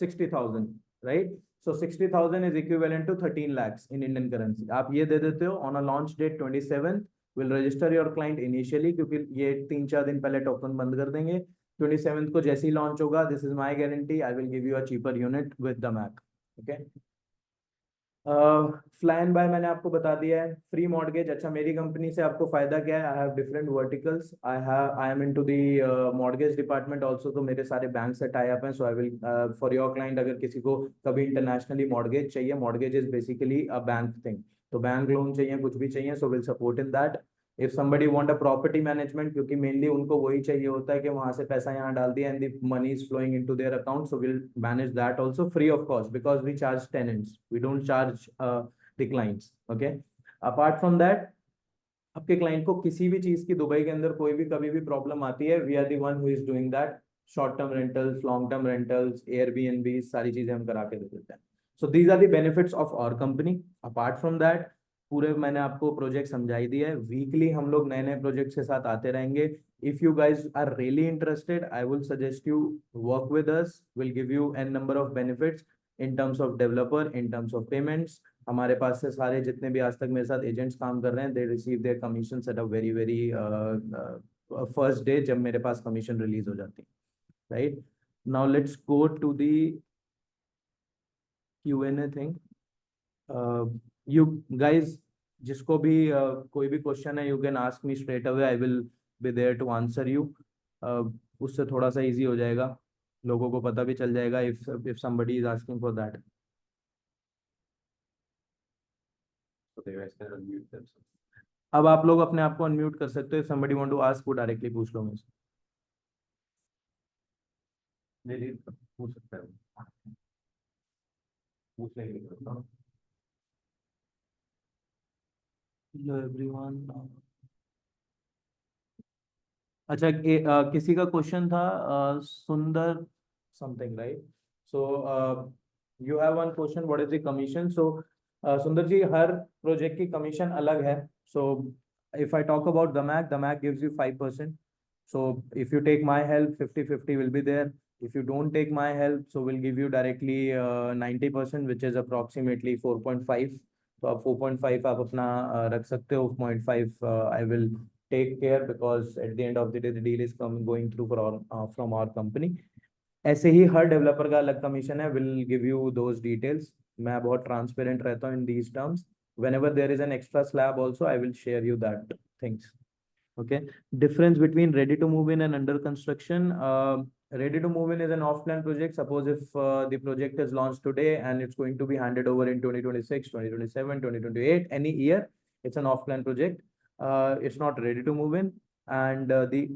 60,000, right? So 60,000 is equivalent to 13 lakhs in Indian currency. आप ये दे देते हो on a launch date 27th, will register your client initially, क्योंकि ये 3-4 दिन पहले token बंद कर देंगे। 27th को जैसे ही लॉन्च होगा, this is my guarantee, I will give you a cheaper unit with the Mac. Okay? Fly and buy मैंने आपको बता दिया है। फ्री मॉर्गेज, अच्छा मेरी कंपनी से आपको फायदा क्या है? I have different verticals, I am into the mortgage department also. तो मेरे सारे बैंक से टाई अप हैं, so I will for your client अगर किसी को कभी इंटरनेशनली मॉर्गेज चाहिए, mortgage is basically a bank thing, तो बैंक लोन चाहिए, कुछ भी चाहिए, so will support in that. If somebody want a property management, क्योंकि मेनली उनको वही चाहिए होता है कि वहां से पैसा यहाँ डाल दिया and the money is flowing into their account, so will manage that also free of cost, because we charge tenants, we don't charge the clients. Okay, apart from that आपके क्लाइंट को किसी भी चीज की दुबई के अंदर कोई भी कभी भी प्रॉब्लम आती है, we are the one who is doing that. Short term rentals, long term rentals, Airbnb, सारी चीजें हम करा के दे देते हैं। So these are the benefits of our company. Apart from that पूरे मैंने आपको प्रोजेक्ट समझाई दिया है। वीकली हम लोग नए नए प्रोजेक्ट्स के साथ आते रहेंगे। If you guys are really interested, I will suggest you work with us, will give you an number of benefits in terms of developer, in terms of payments. हमारे पास से सारे जितने भी आज तक मेरे साथ एजेंट्स काम कर रहे हैं, they receive their commission at a very very first day, जब मेरे पास कमीशन रिलीज हो जाती है, right? Now let's go to the Q&A thing. You guys जिसको भी कोई भी क्वेश्चन है, you can ask me straight away, I will be there to answer you. उससे थोड़ा सा इजी हो जाएगा, लोगों को पता भी चल जाएगा if somebody is asking for that. So they guys can unmute themselves. अब आप लोग अपने आप को अनम्यूट कर सकते हो। if somebody want to ask, वो डायरेक्टली पूछ लो मुझसे। नहीं पूछ सकता है, पूछ लेंगे। Hello everyone. अच्छा, किसी का क्वेश्चन था Sundar something, right? So you have one question, what is the commission? सो सुंदर जी, हर प्रोजेक्ट की कमीशन अलग है। So if I talk about DAMAC gives you 5%. So if you take my help, 50-50 will be there. If you don't take my help, so we'll give you directly 90%, which is approximately 4.5. तो आप 4.5 आप अपना रख सकते हो, 0.5 I will take care, because at the end of the day the deal is going through from our company. ऐसे ही हर developer का अलग कमीशन है, will give you those details. मैं बहुत ट्रांसपेरेंट रहता हूँ in these terms. Whenever there is an extra slab also, I will share you that things. Okay, difference between ready to move in and under construction. Ready to move in is an off-plan project. Suppose if the project is launched today and it's going to be handed over in 2026, 2027, 2028, any year, it's an off-plan project. It's not ready to move in. And the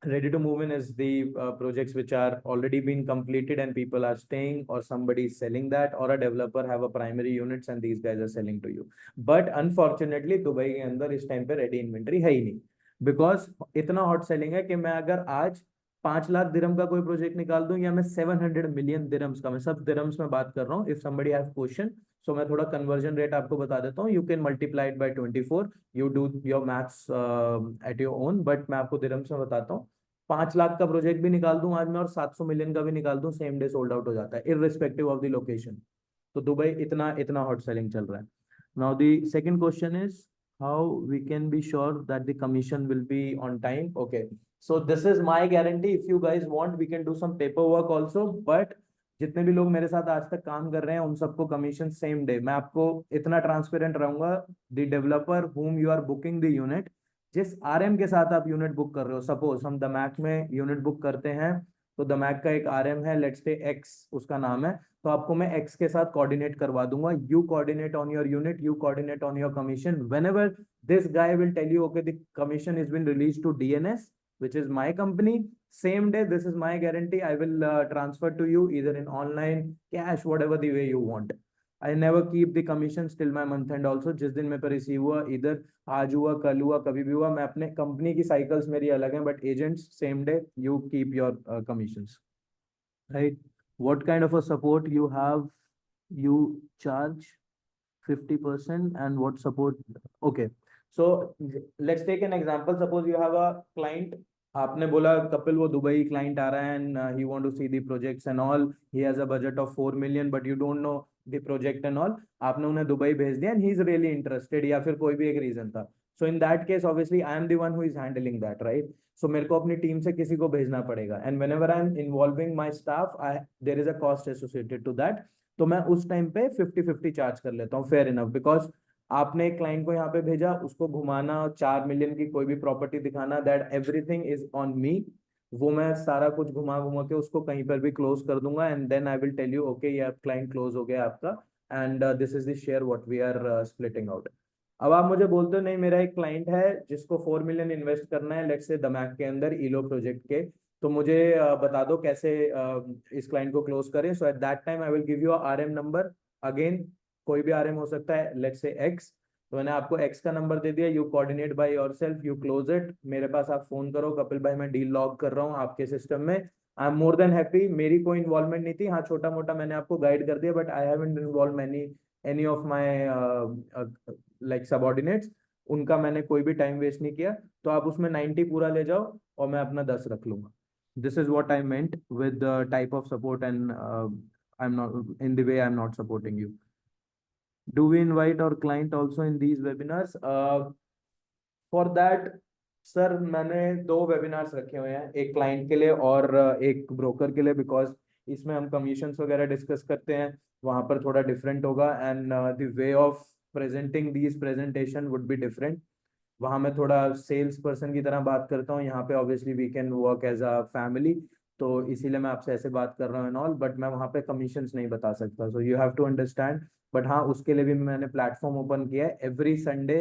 ready to move in is the projects which are already been completed and people are staying, or somebody is selling that, or a developer have a primary units and these guys are selling to you. But unfortunately Dubai के अंदर इस time पे ready inventory है ही नहीं। Because इतना hot selling है कि मैं अगर आज 5 लाख दिरहम का कोई प्रोजेक्ट निकाल दूं या मैं 700 मिलियन दिरहम्स का, मैं सब दिरहम्स में बात कर रहा हूँ, इफ समबडी हैव क्वेश्चन, सो मैं थोड़ा कन्वर्जन रेट आपको बता देता हूँ, you can multiply it by 24, you do your maths at your own, but मैं आपको दिरहम्स में बताता हूँ। 5 लाख का प्रोजेक्ट भी निकाल दूं आज मैं और 700 मिलियन का भी निकाल दूं, सेम डे सोल्ड आउट हो जाता है इररिस्पेक्टिव ऑफ द लोकेशन। तो दुबई इतना इतना हॉट सेलिंग चल रहा है। Now the second question is how we can be sure that the commission will be on time. Okay, so this is my guarantee. If you guys want, we can do some paperwork also, but जितने भी लोग मेरे साथ आज तक काम कर रहे हैं उन सबको कमीशन सेम डे। मैं आपको इतना ट्रांसपेरेंट रहूंगा, the developer whom you are booking the unit, जिस आरएम के साथ आप यूनिट बुक कर रहे हो, सपोज हम दमैक में यूनिट बुक करते हैं, तो दमैक का एक आरएम है, लेट्स से एक्स उसका नाम है, तो आपको मैं एक्स के साथ कोऑर्डिनेट करवा दूंगा। You coordinate on your unit, you coordinate on your commission. Whenever this guy will tell you okay the commission is been release to DNS which is my company, same day, this is my guarantee, I will transfer to you either in online, cash, whatever the way you want. I never keep the commissions till my month end also। जिस दिन मेरे पे receive हुआ, इधर आज हुआ, कल हुआ, कभी भी हुआ, मैं अपने कंपनी की साइकिल्स मेरी अलग हैं, but agents same day, you keep your commissions, right. What kind of a support you have? You charge 50% and what support? Okay, so let's take an example. Suppose you have a client, आपने बोला कपिल वो Dubai client आ रहा है and he want to see the projects and all, he has a budget of 4 million but you don't know the project and all, आपने उन्हें Dubai भेज दिया and he is really interested, या फिर कोई भी एक रीजन था। So in that case obviously I am the one who is handling that, right. सो मेरे को अपनी टीम से किसी को भेजना पड़ेगा and whenever I am involving my staff, I there is a cost associated to that. तो मैं उस टाइम पे 50-50 चार्ज कर लेता हूँ, फेयर इनफ, बिकॉज आपने एक क्लाइंट को यहाँ पे भेजा, उसको घुमाना, 4 मिलियन की कोई भी प्रॉपर्टी दिखाना, that everything is on me. वो मैं सारा कुछ घुमा घुमा के उसको कहीं पर भी क्लोज कर दूंगा and then I will tell you okay ये क्लाइंट क्लोज हो गया आपका, and this is the share what we are splitting out. अब आप मुझे बोलते हो नहीं मेरा एक क्लाइंट है जिसको 4 मिलियन इन्वेस्ट करना है, लेट्स से दमैक के अंदर इलो प्रोजेक्ट के, तो मुझे बता दो कैसे इस क्लाइंट को क्लोज करें। So at that time I will give you RM number, again कोई भी आरएम हो सकता है, लेट्स से एक्स, तो मैंने आपको एक्स का नंबर दे दिया, you coordinate by yourself, you close it, मेरे पास आप फोन करो कपिल भाई मैं डील लॉग कर रहा हूँ आपके सिस्टम में, I am more than happy. मेरी कोई इन्वॉल्वमेंट नहीं थी, हाँ छोटा मोटा मैंने आपको गाइड कर दिया, but I haven't involve any of my like subordinates, उनका मैंने कोई भी टाइम वेस्ट नहीं किया, तो आप उसमें 90 पूरा ले जाओ और मैं अपना 10 रख लूंगा। This is what I meant with type of support and I am not in the way I am not supporting you. Do we invite our client also in these webinars? For that, sir मैंने 2 webinars रखे हुए हैं, एक client के लिए और एक broker के लिए, बिकॉज इसमें हम कमीशंस वगैरह डिस्कस करते हैं, वहां पर थोड़ा डिफरेंट होगा and the way of presenting these presentation would be different. वहां मैं थोड़ा सेल्स पर्सन की तरह बात करता हूँ, यहाँ पे obviously we can work as a family, तो इसीलिए मैं आपसे ऐसे बात कर रहा हूँ एंड ऑल, बट मैं वहाँ पे कमीशंस नहीं बता सकता, so you have to understand. But हाँ उसके लिए भी मैंने प्लेटफॉर्म ओपन किया है, every Sunday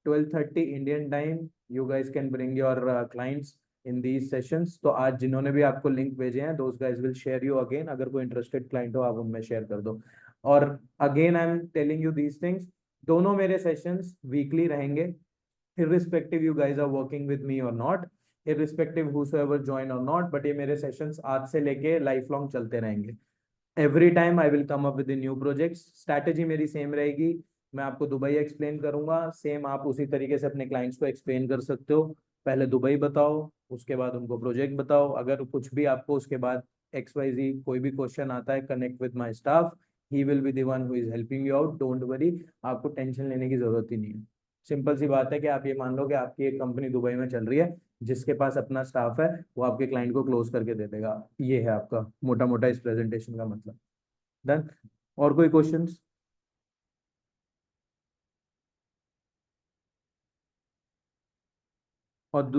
12:30 Indian time you guys can bring your clients in these sessions. तो आज जिन्होंने भी आपको लिंक भेजे हैं those guys will share you again, अगर कोई इंटरेस्टेड क्लाइंट हो आप उनमें शेयर कर दो। और again I am telling you these things, दोनों मेरे सेशंस वीकली रहेंगे, irrespective you guys are working with me or not, irrespective whosoever join or not, but ये मेरे sessions आज से लेके लाइफ लॉन्ग चलते रहेंगे। Every time I will come up with new projects, strategy मेरी सेम रहेगी, मैं आपको दुबई एक्सप्लेन करूंगा, सेम आप उसी तरीके से अपने क्लाइंट्स को एक्सप्लेन कर सकते हो, पहले दुबई बताओ उसके बाद उनको प्रोजेक्ट बताओ, अगर कुछ भी आपको उसके बाद XYZ कोई भी क्वेश्चन आता है, connect with my staff, he will be the one who is helping you out, don't worry, आपको टेंशन लेने की जरूरत ही नहीं है। सिंपल सी बात है कि आप ये मान लो कि आपकी एक कंपनी दुबई में चल रही है, जिसके पास अपना स्टाफ है वो आपके क्लाइंट को क्लोज करके दे देगा, ये है आपका मोटा मोटा इस प्रेजेंटेशन का मतलब। डन। और कोई क्वेश्चंस? और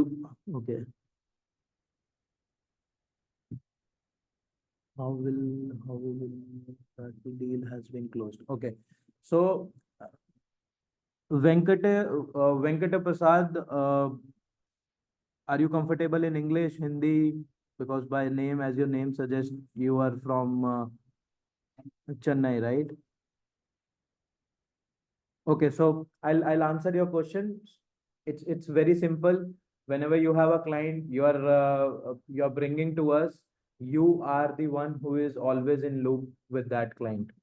okay, how will that the deal has been closed? Okay, so Venkata Prasad, are you comfortable in English, Hindi? Because by name, as your name suggests, you are from Chennai, right? Okay, so I'll answer your question. It's very simple. whenever you have a client, you're bringing to us, you are the one who is always in loop with that client.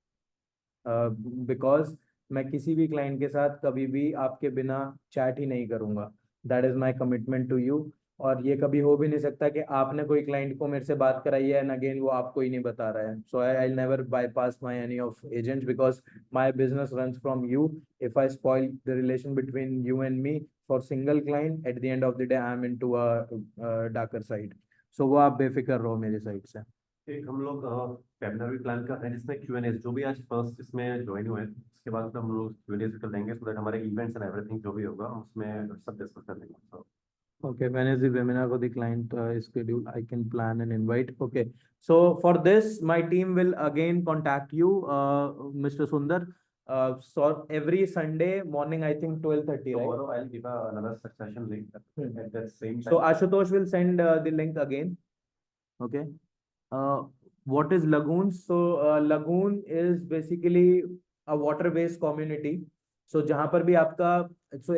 Because मैं किसी भी client के साथ कभी भी आपके बिना chat ही नहीं करूंगा. That is my commitment to you. और ये कभी हो भी नहीं सकता कि आपने कोई क्लाइंट को मेरे से बात कराई है एंड अगेन वो आपको ही नहीं बता रहा है. So I never bypass my any of agents because my business runs from you. If I spoil the relation between you and me for single client, at the end of the day I am into a darker side. सो वो आप बेफिक्र रहो मेरी side से. एक हम लोग वेबिनार भी प्लान कर रहे हैं जिसमें Q&A जो भी आज फर्स्ट इसमें ज्वाइन हुए हैं उसके बाद फिर हम लोग Q&A कर देंगे सो दैट हमारे इवेंट्स एंड एवरीथिंग जो भी होगा उसमें सब डिस्कस कर लेंगे. So, Okay, when is the webinar for the client schedule? I can plan and invite. Okay, so for this, my team will again contact you, Mr. Sundar. So every Sunday morning, I think 12:30, right? tomorrow I'll give another session link at that same time. So Ashutosh will send the link again. Okay. What is Lagoon? So Lagoon is basically a water-based community. So जहाँ पर भी आपका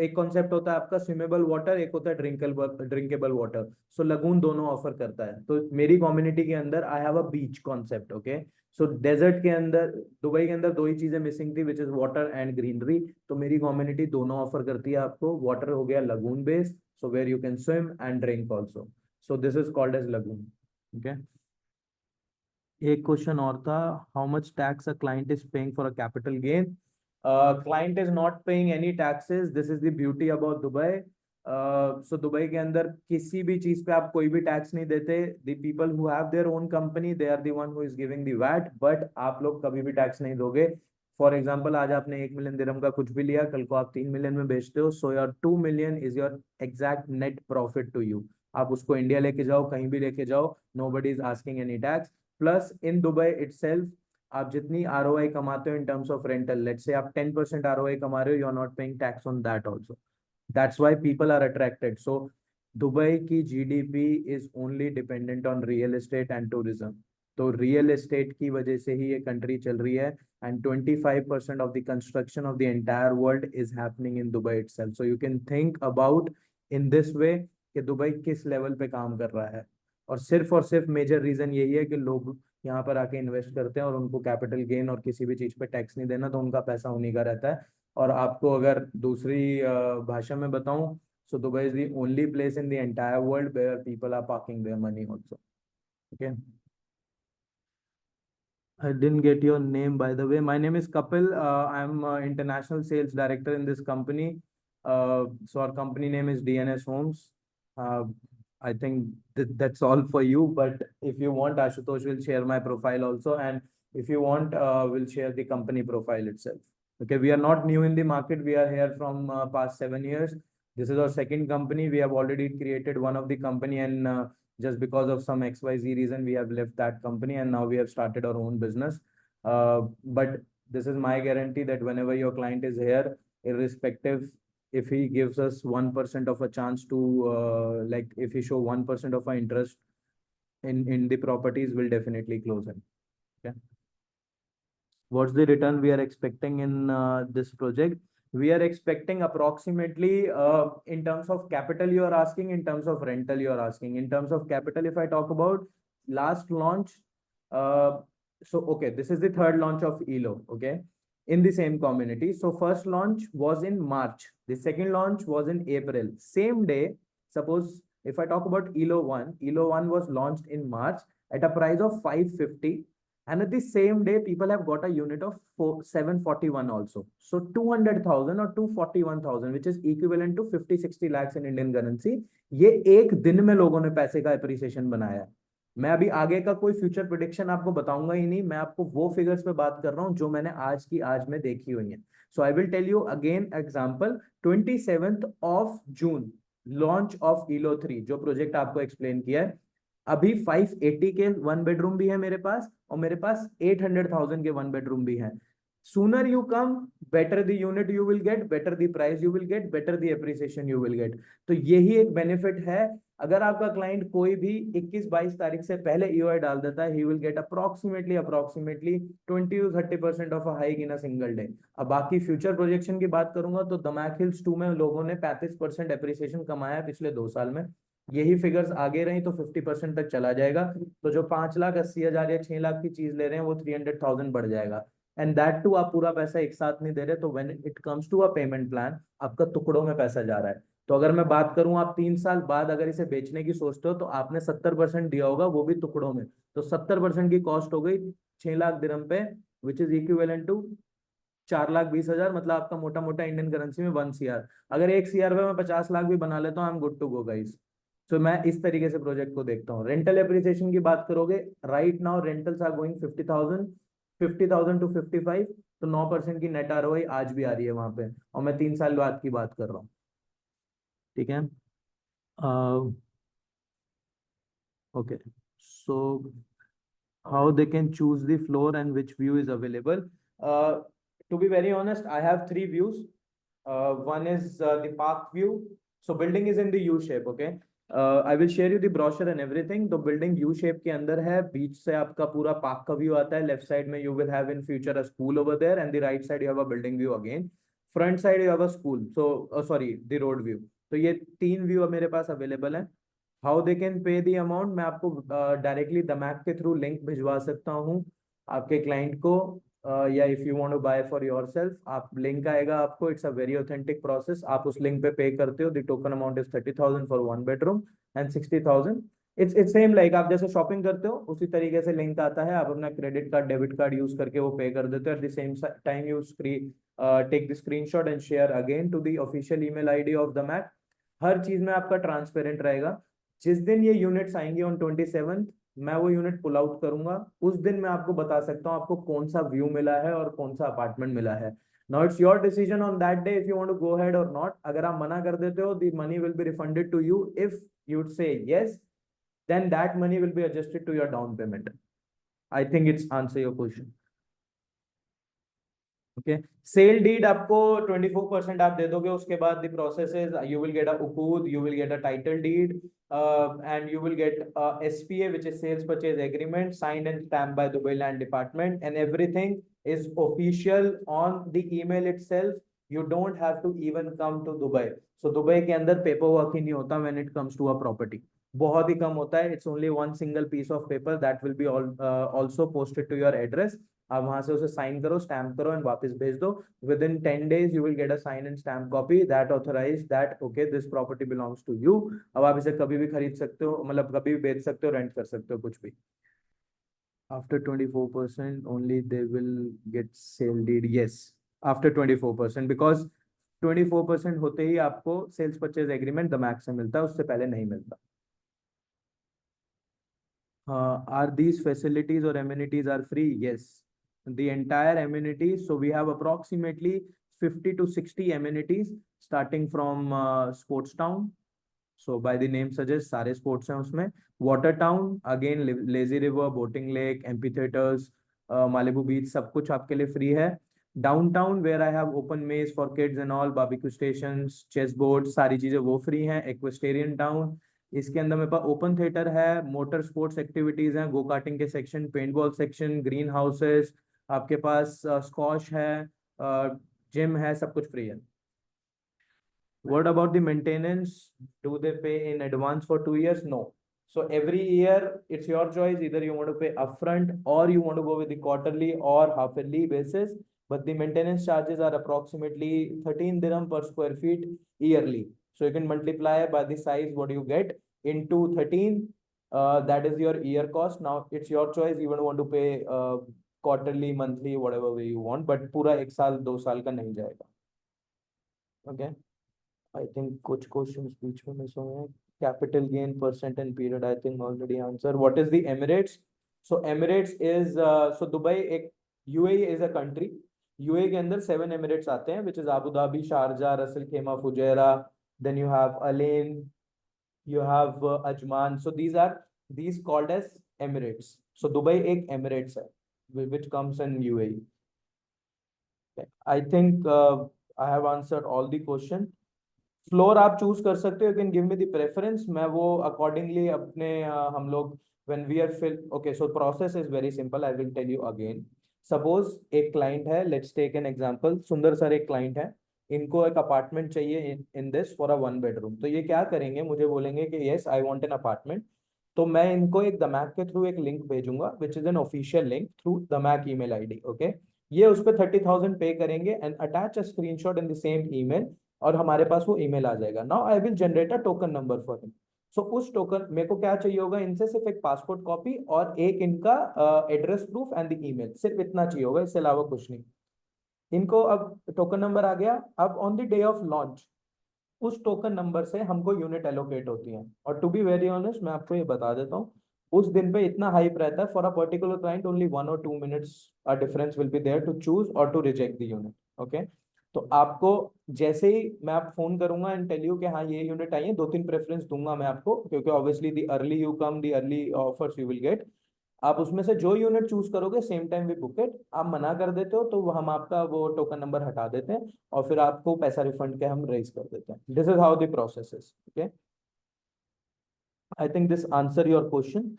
एक concept होता है आपका स्विमेबल water, एक होता है ड्रिंकेबल वाटर. सो लगून दोनों ऑफर करता है. तो मेरी कम्युनिटी के अंदर I have a beach concept. Okay, so desert के अंदर, दुबई के अंदर दो ही चीजें मिसिंग थी, विच इज वाटर एंड ग्रीनरी. तो मेरी कम्युनिटी दोनों ऑफर करती है आपको. वाटर हो गया lagoon based, so where you can swim and drink also. So this is called as lagoon. Okay, एक क्वेश्चन और था, how much tax a client is paying for a capital gain. Client is not paying any taxes. This is the beauty about Dubai. So Dubai के अंदर किसी भी चीज पे आप कोई भी टैक्स नहीं देते. The people who have their own company, they are the one who is giving the VAT. But आप लोग कभी भी टैक्स नहीं दोगे. फॉर एग्जाम्पल, आज आपने 1 मिलियन दिरहम का कुछ भी लिया, कल को आप 3 मिलियन में बेचते हो. So your 2 million is your exact net profit to you. आप उसको इंडिया लेके जाओ, कहीं भी लेके जाओ, nobody is asking any tax. Plus in Dubai itself, आप जितनी ROI कमाते हो in terms of rental, let's say आप 10% ROI कमा रहे हो, you are not paying tax on that also. That's why people are attracted. So Dubai की GDP is only dependent on real estate and tourism. तो real estate की वजह से ही ये कंट्री चल रही है. And 25% of the construction of the entire world is happening in Dubai itself. So you can think about in this way कि दुबई किस लेवल पे काम कर रहा है. और सिर्फ मेजर रीजन यही है कि लोग यहाँ पर आके इन्वेस्ट करते हैं और उनको कैपिटल गेन और किसी भी चीज पे टैक्स नहीं देना, तो उनका पैसा उन्हीं का रहता है. और आपको अगर दूसरी भाषा में बताऊं, so Dubai is the only place in the entire world where people are parking their money also. Okay, I didn't get your name, by the way. My name is Kapil. I'm international sales director in this company. So our company name is DNS Homes. I think that's all for you. But if you want, Ashutosh will share my profile also. And if you want, we'll share the company profile itself. Okay, we are not new in the market. We are here from past 7 years. This is our second company. We have already created one of the company, and just because of some XYZ reason, we have left that company and now we have started our own business. But this is my guarantee that whenever your client is here, irrespective if he gives us 1% of a chance to, like if he show 1% of our interest in the properties, we'll definitely close him. Okay. What's the return we are expecting in this project? We are expecting approximately, in terms of capital you are asking, in terms of rental you are asking. In terms of capital, if I talk about last launch, so okay, this is the third launch of ELO, okay, in the same community. So first launch was in March. The second launch was in April. Same day, suppose if I talk about ELO 1 was launched in March at a price of 550. And at the same day, people have got a unit of 741 also. So 200,000 or 241,000, which is equivalent to 50-60 lakhs in Indian currency. ये एक दिन में लोगों ने पैसे का appreciation बनाया है. मैं अभी आगे का कोई फ्यूचर प्रेडिक्शन आपको बताऊंगा ही नहीं. मैं आपको वो फिगर्स पे बात कर रहा हूँ जो मैंने आज में देखी हुई है. So I will tell you again example. 27th of June launch of ELO 3, जो प्रोजेक्ट आपको एक्सप्लेन किया है. अभी 580 के 1 बेडरूम भी है मेरे पास, और मेरे पास 800,000 के 1 बेडरूम भी है. Sooner you come, better the unit you will get, better the price you will get, better the appreciation you will get. तो यही एक बेनिफिट है अगर आपका क्लाइंट कोई भी 21-22 तारीख से पहले ईओआई डाल देता है, he will get approximately 20 to 30% of a hike in a single day. अब बाकी फ्यूचर प्रोजेक्शन की बात करूंगा तो दमैक हिल्स 2 में लोगों ने 35% एप्रिसिएशन कमाया है पिछले 2 साल में। यही फिगर्स आगे रही तो 50% तक चला जाएगा। तो जो 5,80,000 या 6 लाख की चीज ले रहे हैं वो 300,000 बढ़ जाएगा। एंड दैट टू आप पूरा पैसा एक साथ नहीं दे रहे, तो when it comes to a payment plan आपका टुकड़ों में पैसा जा रहा है। तो अगर मैं बात करूं, आप 3 साल बाद अगर इसे बेचने की सोचते हो तो आपने 70% दिया होगा, वो भी टुकड़ों में। तो 70% की कॉस्ट हो गई 6 लाख दिरहम पे, विच इज इक्विवेलेंट टू 4,20,000। मतलब आपका मोटा मोटा इंडियन करेंसी में 1 CR। अगर 1 CR पे मैं 50 लाख भी बना लेता हूँ, I am good to go guys. So मैं इस तरीके से प्रोजेक्ट को देखता हूँ। रेंटल एप्रिसिएशन की बात करोगे, right now rentals are going 50,000 to 55। तो 9% की नेट आरओआई आज भी आ रही है वहां पे, और मैं 3 साल बाद की बात कर रहा हूँ। ठीक है। Okay, so how they can choose the floor and which view is available? To be very honest, I have 3 views. One is the park view. So building is in the U shape. Okay. I will share you the brochure and everything. तो building U shape के अंदर है, बीच से आपका पूरा park का view आता है। Left side में you will have in future a school over there, and the right side you have a building view again. Front side you have a school. So sorry, the road view. तो ये 3 view मेरे पास available है। How they can pay the amount, मैं आपको directly दमैक के through link भिजवा सकता हूँ आपके क्लाइंट को, या if you want to buy for yourself, आप लिंक आएगा आपको। It's a very authentic process. आप उस लिंक पे करते हो, the token amount is 30,000 for 1 bedroom and 60,000। It's same like आप जैसे शॉपिंग करते हो उसी तरीके से लिंक आता है, आप अपना credit card debit card use करके वो पे कर देते हो। At the same time you take the screenshot and share again to the official email ID of DAMAC. हर चीज में आपका ट्रांसपेरेंट रहेगा। जिस दिन ये यूनिट्स आएंगे ऑन 27th, मैं वो यूनिट पुल आउट करूंगा। उस दिन मैं आपको बता सकता हूँ आपको कौन सा व्यू मिला है और कौन सा अपार्टमेंट मिला है। Now it's your decision on that day if you want to go ahead और नॉट। अगर आप मना कर देते हो, the money will be refunded to you. If you would say yes, then that money will be adjusted to your down payment. I think it's answer your question. Okay, sale deed आपको 24% आप दे दोगे। उसके बाद the process is you will get a उकूद, you will get a title deed, and you will get SPA, which is sales purchase agreement, signed and stamped by Dubai Land Department, and everything is official on the email itself. You don't have to even come to Dubai. So Dubai के अंदर paper work ही नहीं होता when it comes to a property, बहुत ही कम होता है। It's only one single piece of paper that will be also posted to your address. आप वहां से उसे साइन करो, स्टैम्प करो एंड वापस भेज दो। Within 10 days you will get a sign and stamp copy that authorize that okay this property belongs to you. अब आप इसे कभी भी खरीद सकते हो, मतलब कभी भी बेच सकते हो, रेंट कर सकते हो, कुछ भी। After 24% only they will get sale deed. Yes, after 24%, because 24% होते ही आपको सेल्स परचेज एग्रीमेंट दमैक से मिलता है, उससे पहले नहीं मिलता। Are these facilities or amenities are free? Yes, the entire amenities. So we have approximately 50 to 60 amenities starting from Sports Town. So by the name suggests, सारे sports हैं उसमें। Water Town, again lazy river, boating lake, amphitheaters, Malibu beach, सब कुछ आपके लिए free है। Downtown where I have open maze for kids and all, barbecue stations, chess boards, सारी चीजें वो free हैं। Equestrian Town, इसके अंदर मेरे पास ओपन थिएटर है, मोटर स्पोर्ट्स एक्टिविटीज हैं, गो कार्टिंग के section, paintball section, green houses, आपके पास स्कॉश है, जिम है, सब कुछ फ्री है। What about the maintenance? Do they pay in advance for 2 years? No. So every year it's your choice. Either you want to pay upfront or you want to go with the quarterly or half yearly basis. But the maintenance charges are approximately 13 dirham per square feet yearly. So you can multiply by the size what you get into 13. That is your year cost. Now it's your choice. You want to pay quarterly, monthly, whatever way you want. But पूरा 1 साल 2 साल का नहीं जाएगा। Okay. I think कुछ questions बीच में miss हुए हैं। Capital gain percent and period I think already answered. What is the Emirates? So Emirates is so Dubai एक UAE is a country. UAE के अंदर 7 Emirates आते हैं, which is Abu Dhabi, Sharjah, Ras Al Khaimah, Fujairah. Then you have Alain, you have Ajman. So these called as Emirates. So Dubai एक Emirates है, which comes in UAE. Okay. I think I have answered all the question. Floor आप choose कर सकते हो, you can give me the preference, मैं वो accordingly अपने हम लोग when we are fill okay, so process is very simple, I will tell you again. Suppose एक क्लाइंट है, let's take an example, Sundar sir एक क्लाइंट है, इनको एक अपार्टमेंट चाहिए in this for a 1 bedroom. तो ये क्या करेंगे, मुझे बोलेंगे कि yes I want an apartment. तो मैं इनको एक दमैक के थ्रू एक लिंक भेजूंगा which is an official link through DAMAC email ID. Okay, ये उस पर 30,000 पे करेंगे and attach a screenshot in the same email, और हमारे पास वो ईमेल आ जाएगा। Now I will generate a token number for him. So उस टोकन मेरे को क्या चाहिए होगा, इनसे सिर्फ एक पासपोर्ट कॉपी और एक इनका address proof and the email, सिर्फ इतना चाहिए होगा, इससे अलावा कुछ नहीं। इनको अब टोकन नंबर आ गया। अब on the day of launch उस टोकन नंबर से हमको यूनिट एलोकेट होती है, और टू बी वेरी ऑनेस्ट मैं आपको ये बता देता हूँ, उस दिन पे इतना हाइप रहता है for a particular client, only 1 or 2 minutes a difference will be there to choose और to reject the unit. Okay, तो आपको जैसे ही मैं आप फोन करूंगा एंड टेल यू कि हाँ ये यूनिट आई है, 2-3 प्रेफरेंस दूंगा मैं आपको, क्योंकि obviously the early you come the early offers you will get. आप उसमें से जो यूनिट चूज करोगे same time we book it, आप मना कर देते हो तो हम आपका वो टोकन नंबर हटा देते हैं और फिर आपको पैसा रिफंड के हम रेज कर देते हैं। This is how the process is. Okay, I think this answer your question.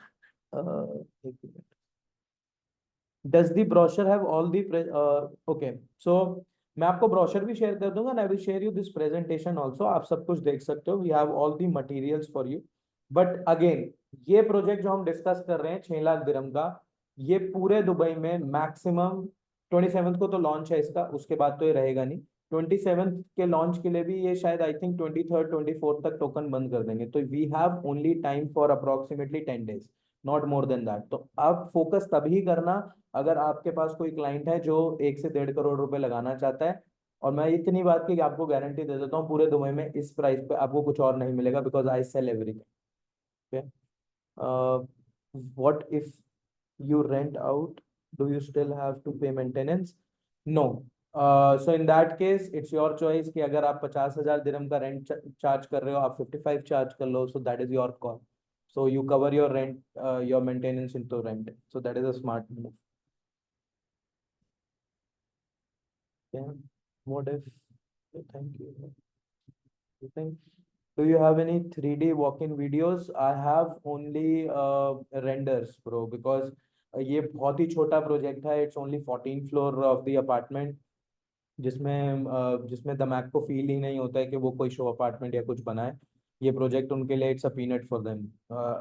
Does the brochure have all the okay, so मैं आपको ब्रोशर भी शेयर कर दूंगा, I will share you this presentation also, आप सब कुछ देख सकते हो, we have all the materials for you. But again ये प्रोजेक्ट जो हम डिस्कस कर रहे हैं 6 लाख दिरहम का, ये पूरे दुबई में मैक्सिमम 27th को तो लॉन्च है इसका, उसके बाद तो ये रहेगा नहीं। 27th के लॉन्च के लिए भी ये शायद आई थिंक 23rd 24th तक टोकन बंद कर देंगे, तो we have only time for approximately 10 days, not more than that. तो आप फोकस तभी करना अगर आपके पास कोई क्लाइंट है जो 1 से 1.5 करोड़ रुपए लगाना चाहता है। और मैं इतनी बात की आपको गारंटी दे देता हूँ, पूरे दुबई में इस प्राइस पे आपको कुछ और नहीं मिलेगा, because I sell everything. What if you rent out, do you still have to pay maintenance? No. So in that case it's your choice कि अगर आप 50,000 दिरहम का रेंट चार्ज कर रहे हो, आप 55 चार्ज कर लो, so that is your call. So you cover your rent, your maintenance into rent, so that is a smart move. Yeah, what if, thank you. You think, do you have any 3D walk-in videos? I have only renders, bro, because ये बहुत ही छोटा project है, it's only 14 floor of the apartment, जिसमें दमाग को feel ही नहीं होता है कि वो कोई शो अपार्टमेंट या कुछ बनाए। ये प्रोजेक्ट उनके लिए it's a peanut for them.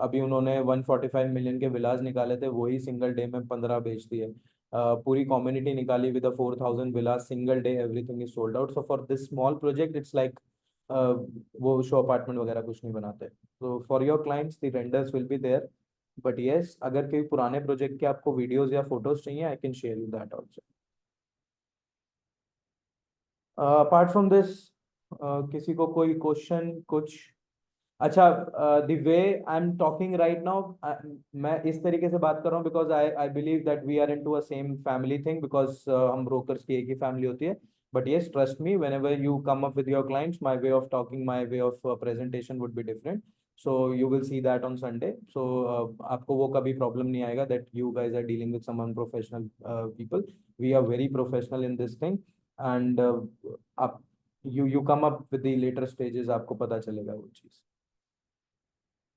अभी उन्होंने 145 मिलियन के विलास निकाले थे, वही सिंगल डे में 15 बेच दिए। पूरी कम्युनिटी निकाली with 4,000 villas, single day everything is sold out. So for this small project it's like वो शो अपार्टमेंट वगैरह कुछ नहीं बनाते। तो for your clients the renders will be there, but yes अगर कोई पुराने प्रोजेक्ट के आपको वीडियोस या फोटोज चाहिए, I can share you that also. Apart from this किसी को कोई क्वेश्चन कुछ? अच्छा, the way I am talking right now, मैं इस तरीके से बात कर रहा हूँ because I I believe that we are into a same family thing, because हम ब्रोकर्स की एक ही फैमिली होती है। But yes trust me, whenever you come up with your clients, my way of talking, my way of presentation would be different. So you will see that on Sunday. So आपको वो कभी problem नहीं आएगा that you guys are dealing with some unprofessional people. We are very professional in this thing, and आप you come up with the later stages, आपको पता चलेगा वो चीज़।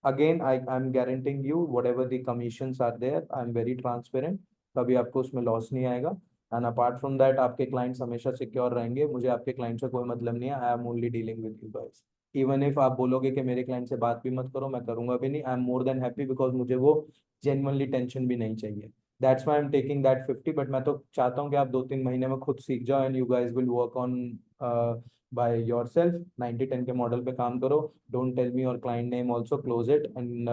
Again, I'm guaranteeing you whatever the commissions are there, I'm very transparent, कभी आपको उसमें loss नहीं आएगा। एंड अपार्ट फ्रॉम दैट आपके क्लाइंट्स हमेशा सिक्योर रहेंगे, मुझे आपके क्लाइंट से कोई मतलब नहीं है, I am only dealing with you guys. Even if आप बोलोगे कि मेरे क्लाइंट से बात भी मत करो, मैं करूंगा भी नहीं, I am more than happy, because मुझे वो जेन्युइनली टेंशन भी नहीं चाहिए। That's why I am taking that 50, but मैं तो चाहता हूँ कि आप 2-3 महीने में खुद सीख जाओ and you guys will work on by yourself. 90-10 के मॉडल पे काम करो, don't tell me your client name, also close it and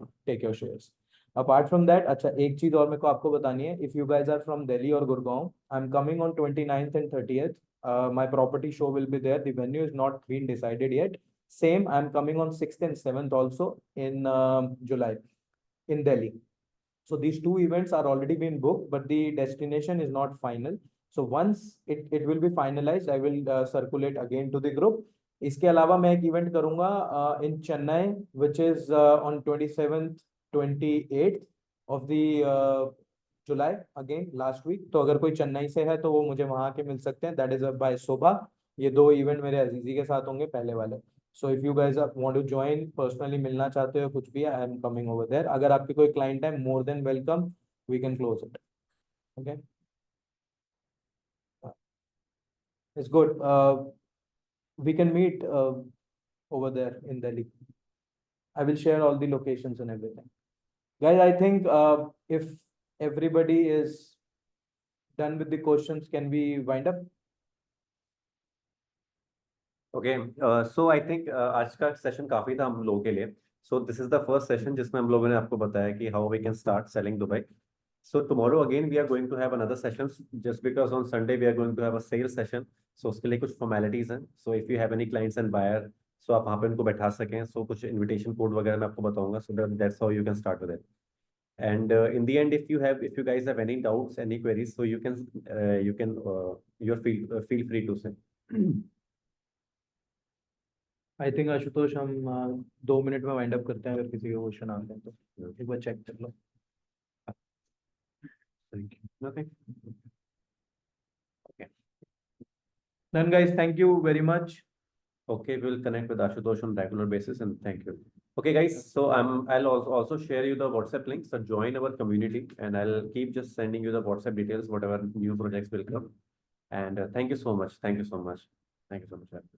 take your shares. Apart from that, अच्छा एक चीज और मेरे को आपको बतानी है, if you guys are from Delhi और Gurgaon, I am coming on 29th and 30th. My property show will be there. The venue is not been decided yet. Same, I am coming on 6th and 7th also in July in Delhi. So these two events are already been booked, but the destination is not final. So once it will be finalized, I will circulate again to the group. इसके अलावा मैं एक event करूंगा in Chennai, which is on 27th 28th of the July, again last week. तो अगर कोई चेन्नई से है तो वो मुझे वहां के मिल सकते हैं, that is by Sobha. ये 2 इवेंट मेरे अजीजी के साथ होंगे पहले वाले। So if you guys want to join, personally मिलना चाहते हो कुछ भी, I am coming over there. अगर आपकी कोई क्लाइंट है, more than welcome, we can close it. Okay, it's good. We can meet over there in Delhi. I will share all the locations and everything. Guys, I think if everybody is done with the questions, can we wind up? Okay so I think आज का session काफी था हम लोगों के लिए। So this is the first session जिसमें हम लोगों ने आपको बताया कि how we can start selling Dubai. So tomorrow again we are going to have another session, just because on Sunday we are going to have a sale session. So उसके लिए कुछ फॉर्मेलिटीज हैं। So if you have any clients and buyer, सो आप वहाँ पे उनको बैठा सकें। सो कुछ इन्विटेशन कोड वगैरह मैं आपको बताऊंगा, so that's how you can start with it. And in the end, if you guys have any doubts, any queries, so you feel free to say. I think Ashutosh हम 2 मिनट में wind up करते हैं, अगर किसी के question आते हैं तो एक बार चेक कर लो। Thank you. Nothing. Okay. Then guys, thank you very much. Okay, we'll connect with Ashutosh on regular basis, and thank you. Okay, guys. So I'll also share you the WhatsApp link. So join our community, and I'll keep just sending you the WhatsApp details, whatever new projects will come. And thank you so much. Thank you so much. Thank you so much.